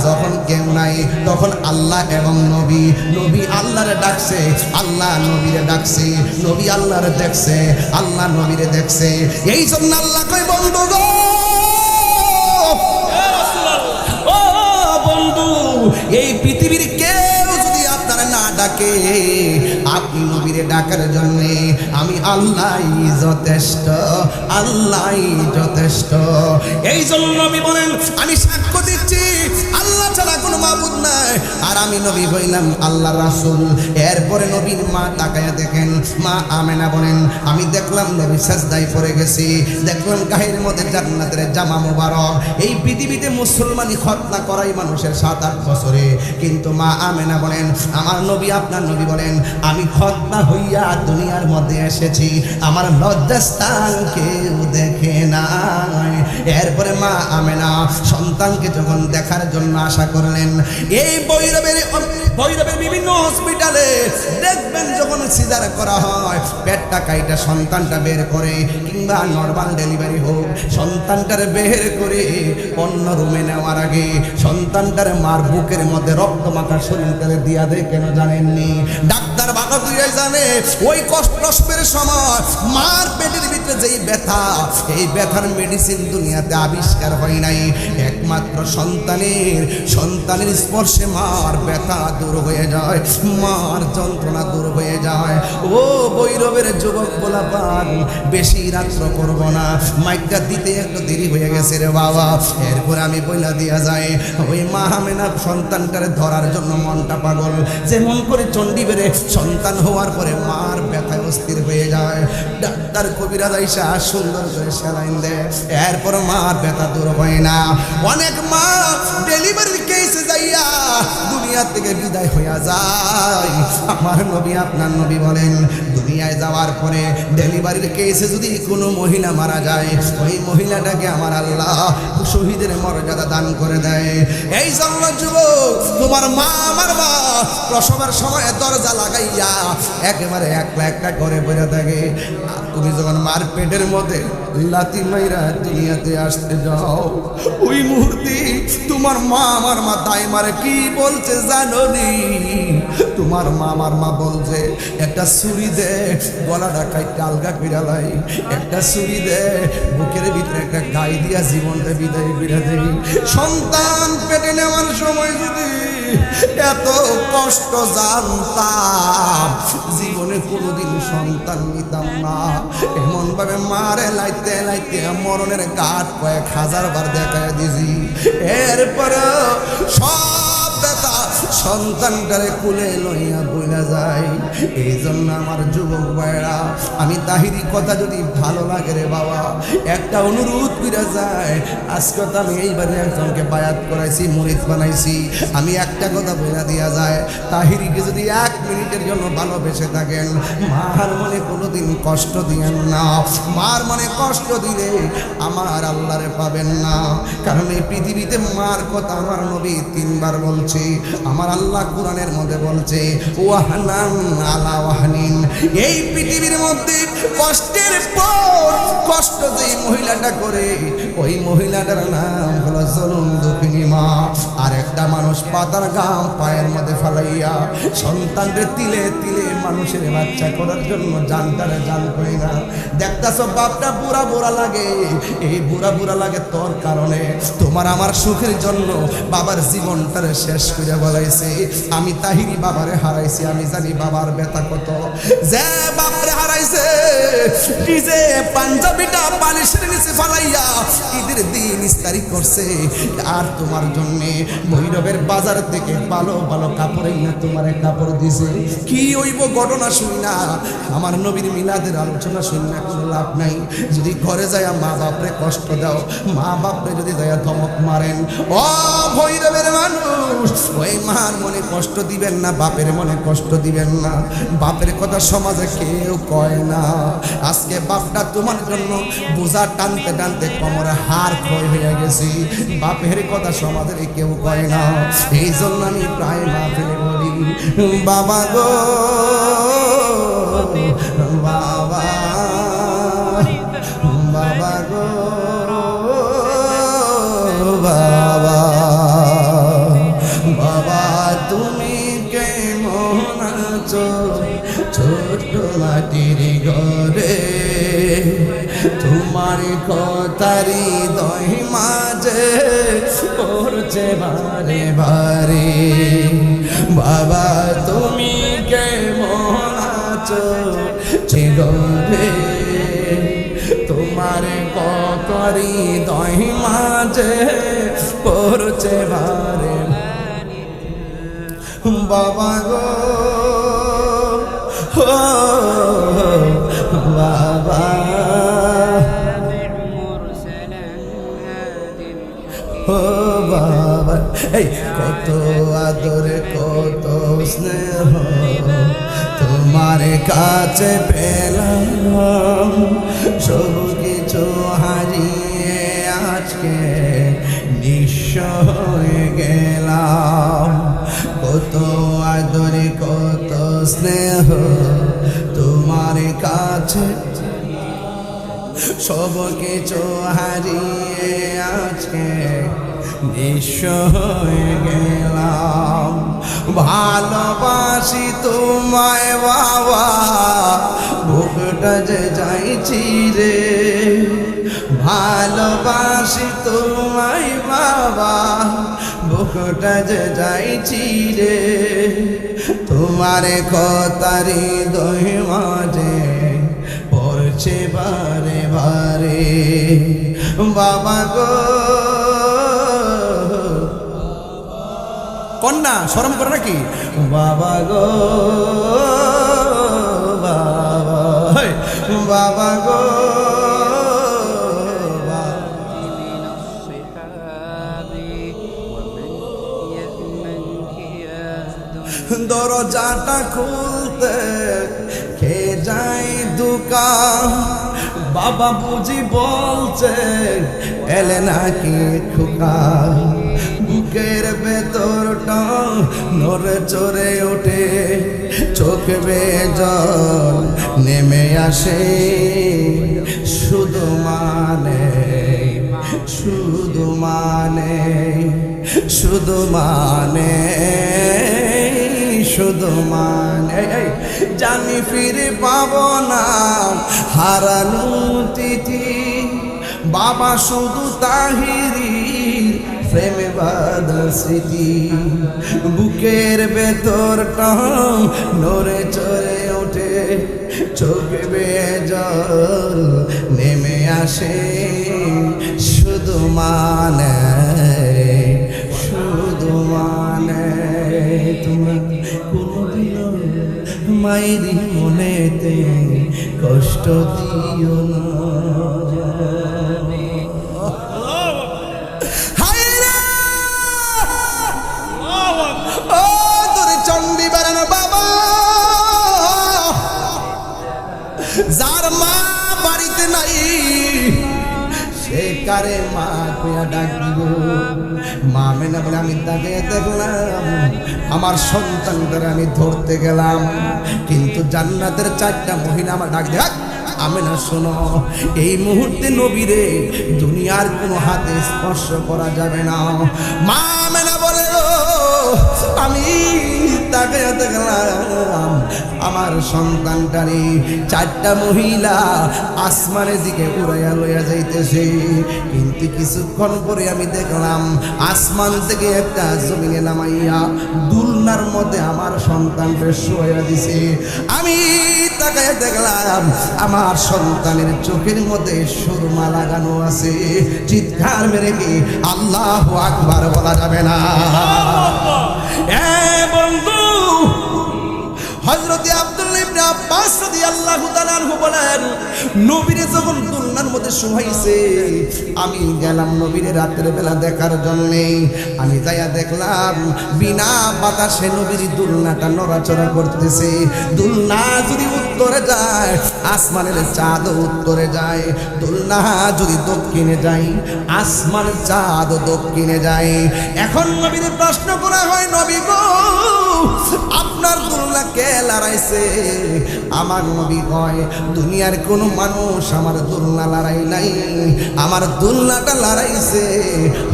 যখন কেউ নাই তখন আল্লাহ এবং নবী, নবী আল্লাহরে ডাকছে, আল্লাহ নবীরে ডাকছে, নবী আল্লাহরে দেখছে, আল্লাহ নবীরে দেখছে। এই জন্য আল্লাহ কই বন্ধু গো, ও বন্ধু, এই পৃথিবীর কেউ যদি আপনারা না ডাকে, আপনি নবীরে ডাকার জন্য আমি আল্লাহই যথেষ্ট, আল্লাহই যথেষ্ট। এই জন্য নবী বলেন আমি সাক্ষ্য দিচ্ছি আল্লাহ ছাড়া কোনো মাবুদ নাই, আর আমি নবী হইলাম আল্লাহর রাসূল। এরপরে নবীর মা তাকায়া দেখেন, মা আমেনা বলেন আমি দেখলাম নবী সাজদায় পড়ে গেছি, দেখলাম গায়ের মধ্যে জান্নাতের জামা মোবারক। এই পৃথিবীতে মুসলমানি খতনা করাই মানুষের 7-8 বছরে, কিন্তু মা আমেনা বলেন আমার নবী আপনার নবী বলেন আমি খতনা হইয়া দুনিয়ার মধ্যে এসেছি, আমার লজ্জাস্থান কেউ দেখে নাই। এরপরে মা আমেনা সন্তানকে যখন দেখার জন্য আশা করলেন, এই ভৈরবের বিভিন্ন হসপিটালে দেখবেন যখন সিজার করা হয় পেটটা কাইটা সন্তানটা বের করে, কিংবা নরমাল ডেলিভারি হোক সন্তানটার বের করে অন্য রুমে নেওয়ার আগে সন্তানটার মার বুকের মধ্যে রক্ত মাখা শরীর তেলে দিয়া দেয়। কেন জানেননি? ডাক্তার ভালো করে জানে ওই কষ্টের সময় মার পেটের ভিতরে যেই ব্যথা, এই ব্যথার মেডিসিন দুনিয়াতে আবিষ্কার হয় নাই, একমাত্র সন্তানের স্পর্শে মার ব্যথা দূর হয়ে যায়, মার যন্ত্রণা দূর হয়ে যায়। ও ভৈরবের যুবক গোলাপান, বেশি রাত্র করব না, মাইকটা দিতে একটু দেরি হয়ে গেছে রে বাবা। এরপর আমি বইলা দিয়া যায় ওই মা আমেনা সন্তানটারে ধরার জন্য মনটা পাগল, যেমন করে চণ্ডী বেড়ে সন্তান হওয়ার পরে মার ব্যথায় অস্থির হয়ে যায়। ডাক্তার কবিরাজ আইসা সুন্দর করে স্যালাইন দেয়, এরপর মার ব্যথা দূর হয় না। অনেক মা ডেলিভারির কেসে যাইয়া দুনিয়া থেকে বিদায় হইয়া যায়। আমার নবী আপনার নবী বলেন দুনিয়ায় যাওয়ার পরে ডেলিভারির কেসে যদি কোনো মহিলা মারা যায়, ওই মহিলাটাকে আমার আল্লাহ শহীদের মর্যাদা দান করে দেয়। এই জন্য যুবক, তোমার মা আমার মা প্রসবের সময় দরজা লাগাইয়া একেবারে একলা একটা করে বেড়ে থাকে, আর তুমি যখন মার পেটের মধ্যে লাথি মাইরা দুনিয়াতে আসতে যাও, ওই মুহূর্তে তোমার মা আমার মা তাই মারে কি বলছে জানো নি? তোমার মা আমার মা বলছে একটা ছুরি দে, গলাটা কাইটা আলগা পিড়ালাই, একটা ছুরি দে, বুকের ভিতরে একটা গাই দিয়া জীবনটা বিদায় বিড়া দেই। সন্তান পেটে নেওয়ার সময় যদি এত কষ্ট জানতাম, জীবনে কোনোদিন সন্তান নিতাম না। এমন ভাবে মারে লাইতে লাইতে মরণের ঘাট কয়েক হাজার বার দেখায় দিছি, এরপরে সব ব্যথা সন্তানটারে কুলে লইয়া বইলা যায়। এই জন্য আমার যুবক ভাইরা, আমি তাহিরি কথা যদি ভালো লাগে রে বাবা, একটা অনুরোধ কইরা যায়। আজকে তো আমি এইবারে একজনকে বায়াত করাইছি, মুরিদ বানাইছি, আমি একটা কথা বইলা দিয়া যায়, তাহিরিকে যদি 1 মিনিটের জন্য ভালোবেসে থাকেন, মার মনে কোনোদিন কষ্ট দিয়েন না। মার মনে কষ্ট দিলে আমার আল্লাহরে পাবেন না, কারণ এই পৃথিবীতে মার কথা আমার নবী 3 বার বলছে, আমার আল্লাহ কোরআনের মধ্যে বলছে ওয়াহনান আলা ওয়াহনিন। এই পৃথিবীর মধ্যে কষ্টের পর কষ্ট যেই মহিলাটা করে, ওই মহিলাটার নাম হলো জুলুম দুঃখিনী মা। আর একটা মানুষ পাতার গাম পায়ের মধ্যে ফালাইয়া সন্তানদের তিলে তিলে মানুষের বাচ্চা করার জন্য জানটারে জান করি না। দেখতাছ বাপটা বুড়া বুড়া লাগে, এই বুড়া বুড়া লাগে তোর কারণে। তোমার আমার সুখের জন্য বাবার জীবনটারে শেষ করে বলাইছে। আমি তাহিরি বাবারে হারাইছি, আমি জানি বাবার ব্যথা কত। যে বাবারে হারাইছে নিজে পাঞ্জাবিটা বালিশের নিচে ফালাইয়া ঈদের দিন ইস্তারি করছে। আর তোমার জন্যে ভৈরবের বাজার থেকে ভালো ভালো কাপড় না তোমার কাপড় দিছে। কি হইব ঘটনা শুনি না, আমার নবীর মিলাদের আলোচনা শুনি না, কোনো লাভ নাই। যদি ঘরে যায় মা বাপরে কষ্ট দাও, মা বাপরে যদি যায় ধমক মারেন, ও ভৈরবের মানুষ, ওই মার মনে কষ্ট দিবেন না, বাপের মনে কষ্ট দিবেন না। বাপের কথা সমাজে কেউ কয় না। আজকে বাপটা তোমার জন্য বোঝা টানতে টানতে কোমরে হাড় ক্ষয় হয়ে গেছি, বাপের কথা সমাজের কেউ কয় না। এই জন্য আমি প্রায় মাহফিলে বলি, বাবা গো বাবা, বাবা গো বাবা, বাবা তুমি কেমন আছো ছোট মাটির ঘরে, তোমার কথারি দই মাঝে পড়ছে বারে বারে। বাবা তুমি কেমন আছো যে ঘরে, তোমার কথারি দই মাঝে পড়ছে বারে। বাবা গো বাবা, ও বাবা, এই কত আদর কত স্নেহ তোমার কাছে পেলাম, সব কিছু হারিয়ে আজকে নিঃস্ব হয়ে গেলাম। কত আদর কত স্নেহ তোমার কাছে, সব কিছু হারিয়ে আজকে নিঃস্ব হয়ে গেলাম। ভালোবাসি তোমায় বাবা, বুকটা যে যাইছি রে। ভালোবাসি তোমায় বাবা, বুকটা যে যাইছি রে। তোমার কথারি দই মাঝে পড়ছে বারে বারে। বাবা গো, কন্যা শরম করে নাকি? বাবা গো বাবা, বাবা গো দরজাটা খুলতে কে যাই দোকান, বাবা বুঝি বলছে এলে নাকি খোকা। বুকের ভেতরটা নড়ে চড়ে ওঠে, চোখ বেয়ে জল নেমে আসে। শুধু মানে শুধু মানে শুধু মানে শুধু মানে জানি ফিরে পাবো না হারানো তিথি। বাবা শুধু তাহিরি প্রেমে বাঁধা স্মৃতি। বুকের ভেতরটা নড়ে চড়ে ওঠে, চোখে বেয়ে জল নেমে আসে। শুধু মানে শুধু মানে তোমরা কোনোদিনও মায়েরই মনেতে কষ্ট দিও না। যার মা বাড়িতে নাই সে কারে মা কইয়া ডাক দিব। মা মেনা বলে আমি তাকে দেখলাম, আমার সন্তানদের আমি ধরতে গেলাম, কিন্তু জান্নাতের 4টা মহিলা আমার ডাক দেখ আমেনা শোনো, এই মুহূর্তে নবীরে দুনিয়ার কোনো হাতে স্পর্শ করা যাবে না। মা আমেনা বলে আমি তাকে দেখলাম আমার সন্তানটারে চারটা মহিলা আসমানের দিকে উড়াইয়া লইয়া যাইতেছে, কিন্তু কিছুক্ষণ পরে আমি দেখলাম আসমান থেকে একটা জমিনে নামাইয়া দুলনার মধ্যে আমার সন্তানকে শোয়া দিছে। আমি তাকে দেখলাম আমার সন্তানের চোখের মধ্যে সুরমা লাগানো আছে। চিৎকার মেরে কি আল্লাহু আকবার বলা যাবে না? বন্ধু, হযরত আব্দুল্লাহ ইবনে আব্বাস রাদিয়াল্লাহু তাআলা আনহু বলেন, নবীরে যখন দুলনার মধ্যে শুয়াইছে আমি গেলাম নবীরে রাতের বেলা দেখার জন্য। আমি যাইয়া দেখলাম বিনা বাতাসে নবীর দুলনাটা নড়াচড়া করতেছে। দুলনা যদি উত্তরে যায় আসমানের চাঁদ উত্তরে যায়, দুলনা যদি দক্ষিণে যায় আসমানের চাঁদ দক্ষিণে যায়। এখন নবীরে প্রশ্ন করা হয়, নবী গো আপনার দুলনা কে লড়াইছে? আমার নবী কয় দুনিয়ার কোনো মানুষ আমার দুলনা লড়াই নাই, আমার দুলনাটা লড়াইছে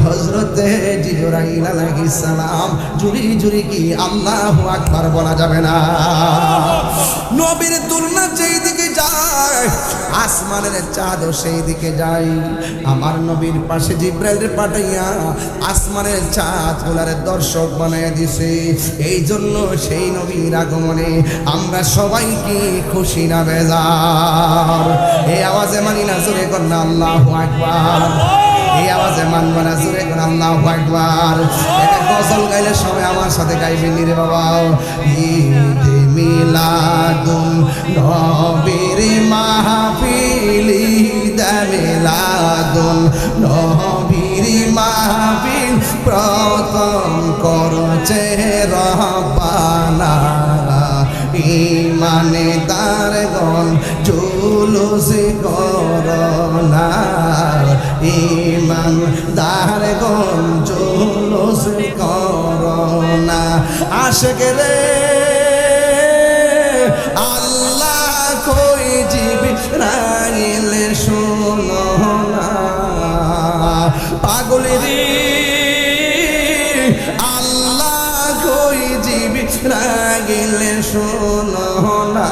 হযরতে জিবরাইল আলাইহিস সালাম। জুরি জুরি কি আল্লাহু আকবার বলা যাবে না? নবীর দুলনা যেই দিকে যায় আসমানের চাঁদও সেই দিকে যায়। আমার নবীর পাশে জিবরাইল পাঠাইয়া আসমানের চাঁদ গুলার দর্শক বানাইয়া দিছে। এই জন্য সেই নবীর আগমনে আমরা সবাই কি খুশি না বেজার? এই আওয়াজে মানি না জোরে কন্যা আল্লাহু আকবার। এই আওয়াজে মানব না জোরে কন্যা আল্লাহু আকবার। এটা গজল গাইলে সবাই আমার সাথে গাইবেন রে বাবা। ঈদে মিলাদুন নবীর মাহফিল, ঈদে মিলাদুন নবীর মাহফিল প্রথম করছে রব্বানা। ঈমানদারগণ জুলুস করোনা, ঈমানদারগণ জুলুস করোনা। আশিক রে আল্লাহ কই জিবরাইল শোনো না, পাগল রে আল্লাহ কই জিবরাইল শোনো না।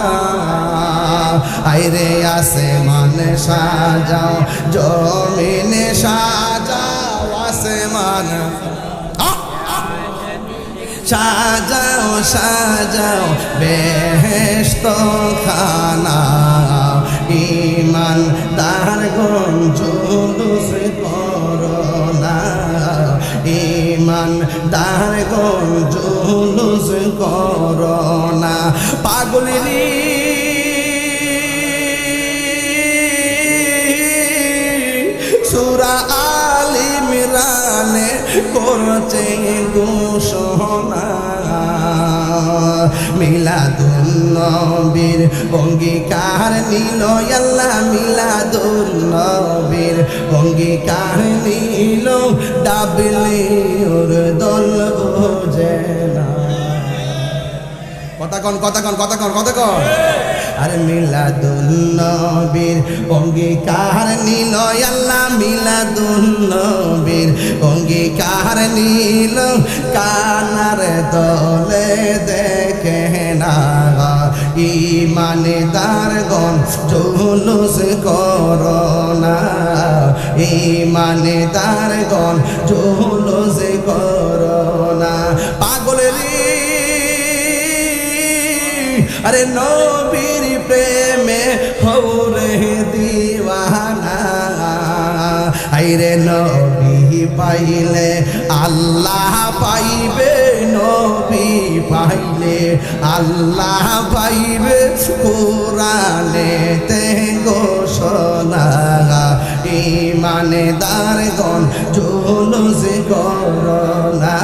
আইরে আসমান সাজাও জমিনে সাজাও, আসমান সাজাও সাজাও বেহেশত খানা। ঈমানদারগণ জুলুস করোনা, ঈমানদারগণ জুলুস করোনা। পাগলেরি সূরা আল ইমরানে করছে ঘোষণা। মিলাদুন নবীর অঙ্গীকার নিল আল্লাহ, মিলাদুন নবীর অঙ্গীকার নিল ডাবলিউর দল বোঝে না। কথা কন কথা কন কথা কন কথা কন। আরে মিলাদুন নবীর অঙ্গীকার নিল আল্লাহ, মিলাদুন নবীর অঙ্গীকার নিল কানার দলে দেখে না। ঈমানদারগণ জুলুস করোনা, ঈমানদারগণ জুলুস করোনা। পাগলেরি আরে নবীর প্রেমে হৌরে দিওয়ানা। আইরে নবী পাইলে আল্লাহ পাইবে, নবী পাইলে আল্লাহ পাইবে। কোরআনেতে ঘোষণা, ঈমানদারগণ জুলুস করোনা,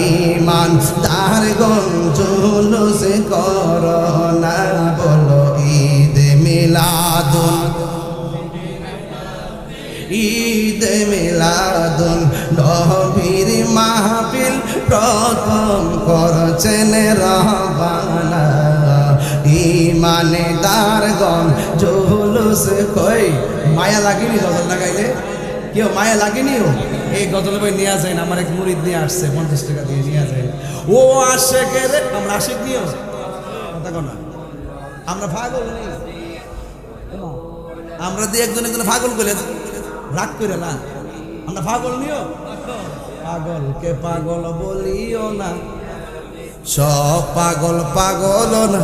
ঈমানদারগণ জুলুস করোনা। বলো ঈদে মিলাদুন, ঈদে মিলাদুন নবীর মাহফিল প্রথম করছেন রব্বানা। ইমানদারগণ জুলুস কই মায়া লাগেনি গজল লাগাইলে কেউ মায়া লাগেনি ও এই গজল বই নিয়ে যায় না আমার এক মুরিদ নিয়ে আসছে 50 টাকা দিয়ে নিয়ে যায় ও আশেকের আমরা আশেক নিও কথা কো না আমরা পাগল নেই আমরা দিয়ে একজন একজন পাগল করে রাগ করে না আমরা পাগল নিও পাগলকে পাগল বলিও না সব পাগল পাগল না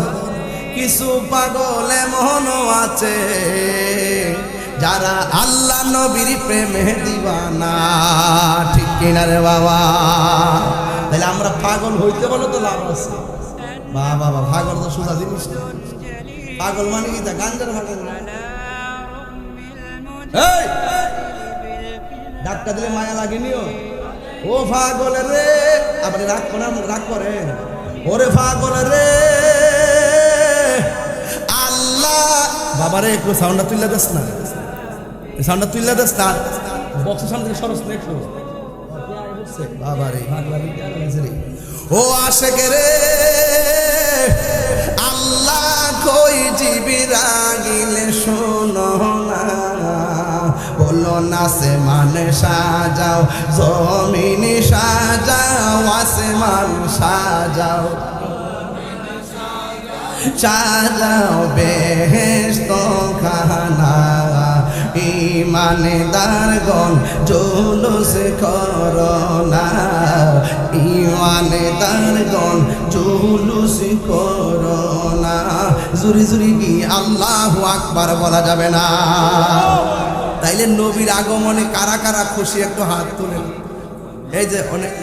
কিছু পাগল এমনও আছে যারা আল্লাহ নবীর প্রেমে দিবানা ঠিক কিনা রে বাবা তাহলে আমরা পাগল হইতে বলো তো লাভ আছে বাবা বাবা পাগল তো সোজা জিনিস না পাগল মানে কি তা গাঞ্জার পাগল এই ডাক্তার দিলে মায়া লাগেনিও ও পাগল রে আপনি রাগ করেন ওরে পাগল রে আল্লাহ বাবারে একটু সাউন্ডটা তুললে দেস না সাউন্ডটা তুললে দেস না বক্স সাউন্ড থেকে সরস না একটু বাবারে ও আশেক রে আল্লাহ কই জিবিরাগিলে শোনো না বলো না সে মানে সাজাও জমিন সাজাও আসমান সাজাও সাজাও বেহেশত খানা ইমানদারগণ জুলুস করো না ইমানদারগণ জুলুস করো না জুরি জুরি কি আল্লাহু আকবার বলা যাবে না তাইলে নবীর আগমনে কারা কারা খুশি একটু হাত তুলেন এই যে অনেক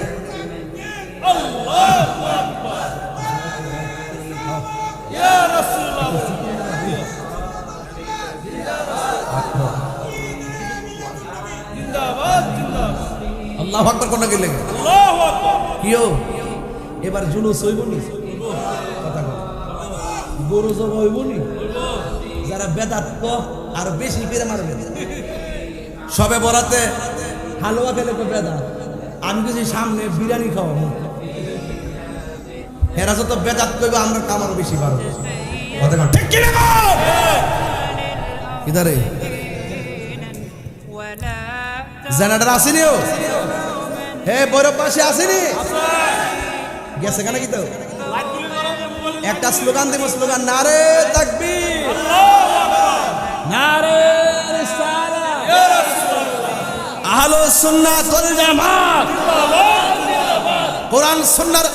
আল্লাহু আকবার কোন গেলে আল্লাহু আকবার কিও এবার জুলুস হইবনি কথা কও গরু জব হইবনি যারা বেদাত কো আর বেশি করে মারবে সবে বরাতে হালুয়া খেলে তো বেদাত আমি কিছু সামনে বিরিয়ানি খাওয়াবো হেরা যত বেদাত কইবে আমরা কামার বেশি পারবো কথা কও ঠিক কি না ইদারে জেনারেটর আসেনিও হে বৈরব পাশে আসেনি গেছে কেন কি তো একটা স্লোগান দেব স্লোগান নারে তাকবীর নারে রিসালাত ইয়া রাসূলুল্লাহ আহলুস সুন্নাত ওয়াল জামাত জিন্দাবাদ জিন্দাবাদ কোরআন সুন্নাহর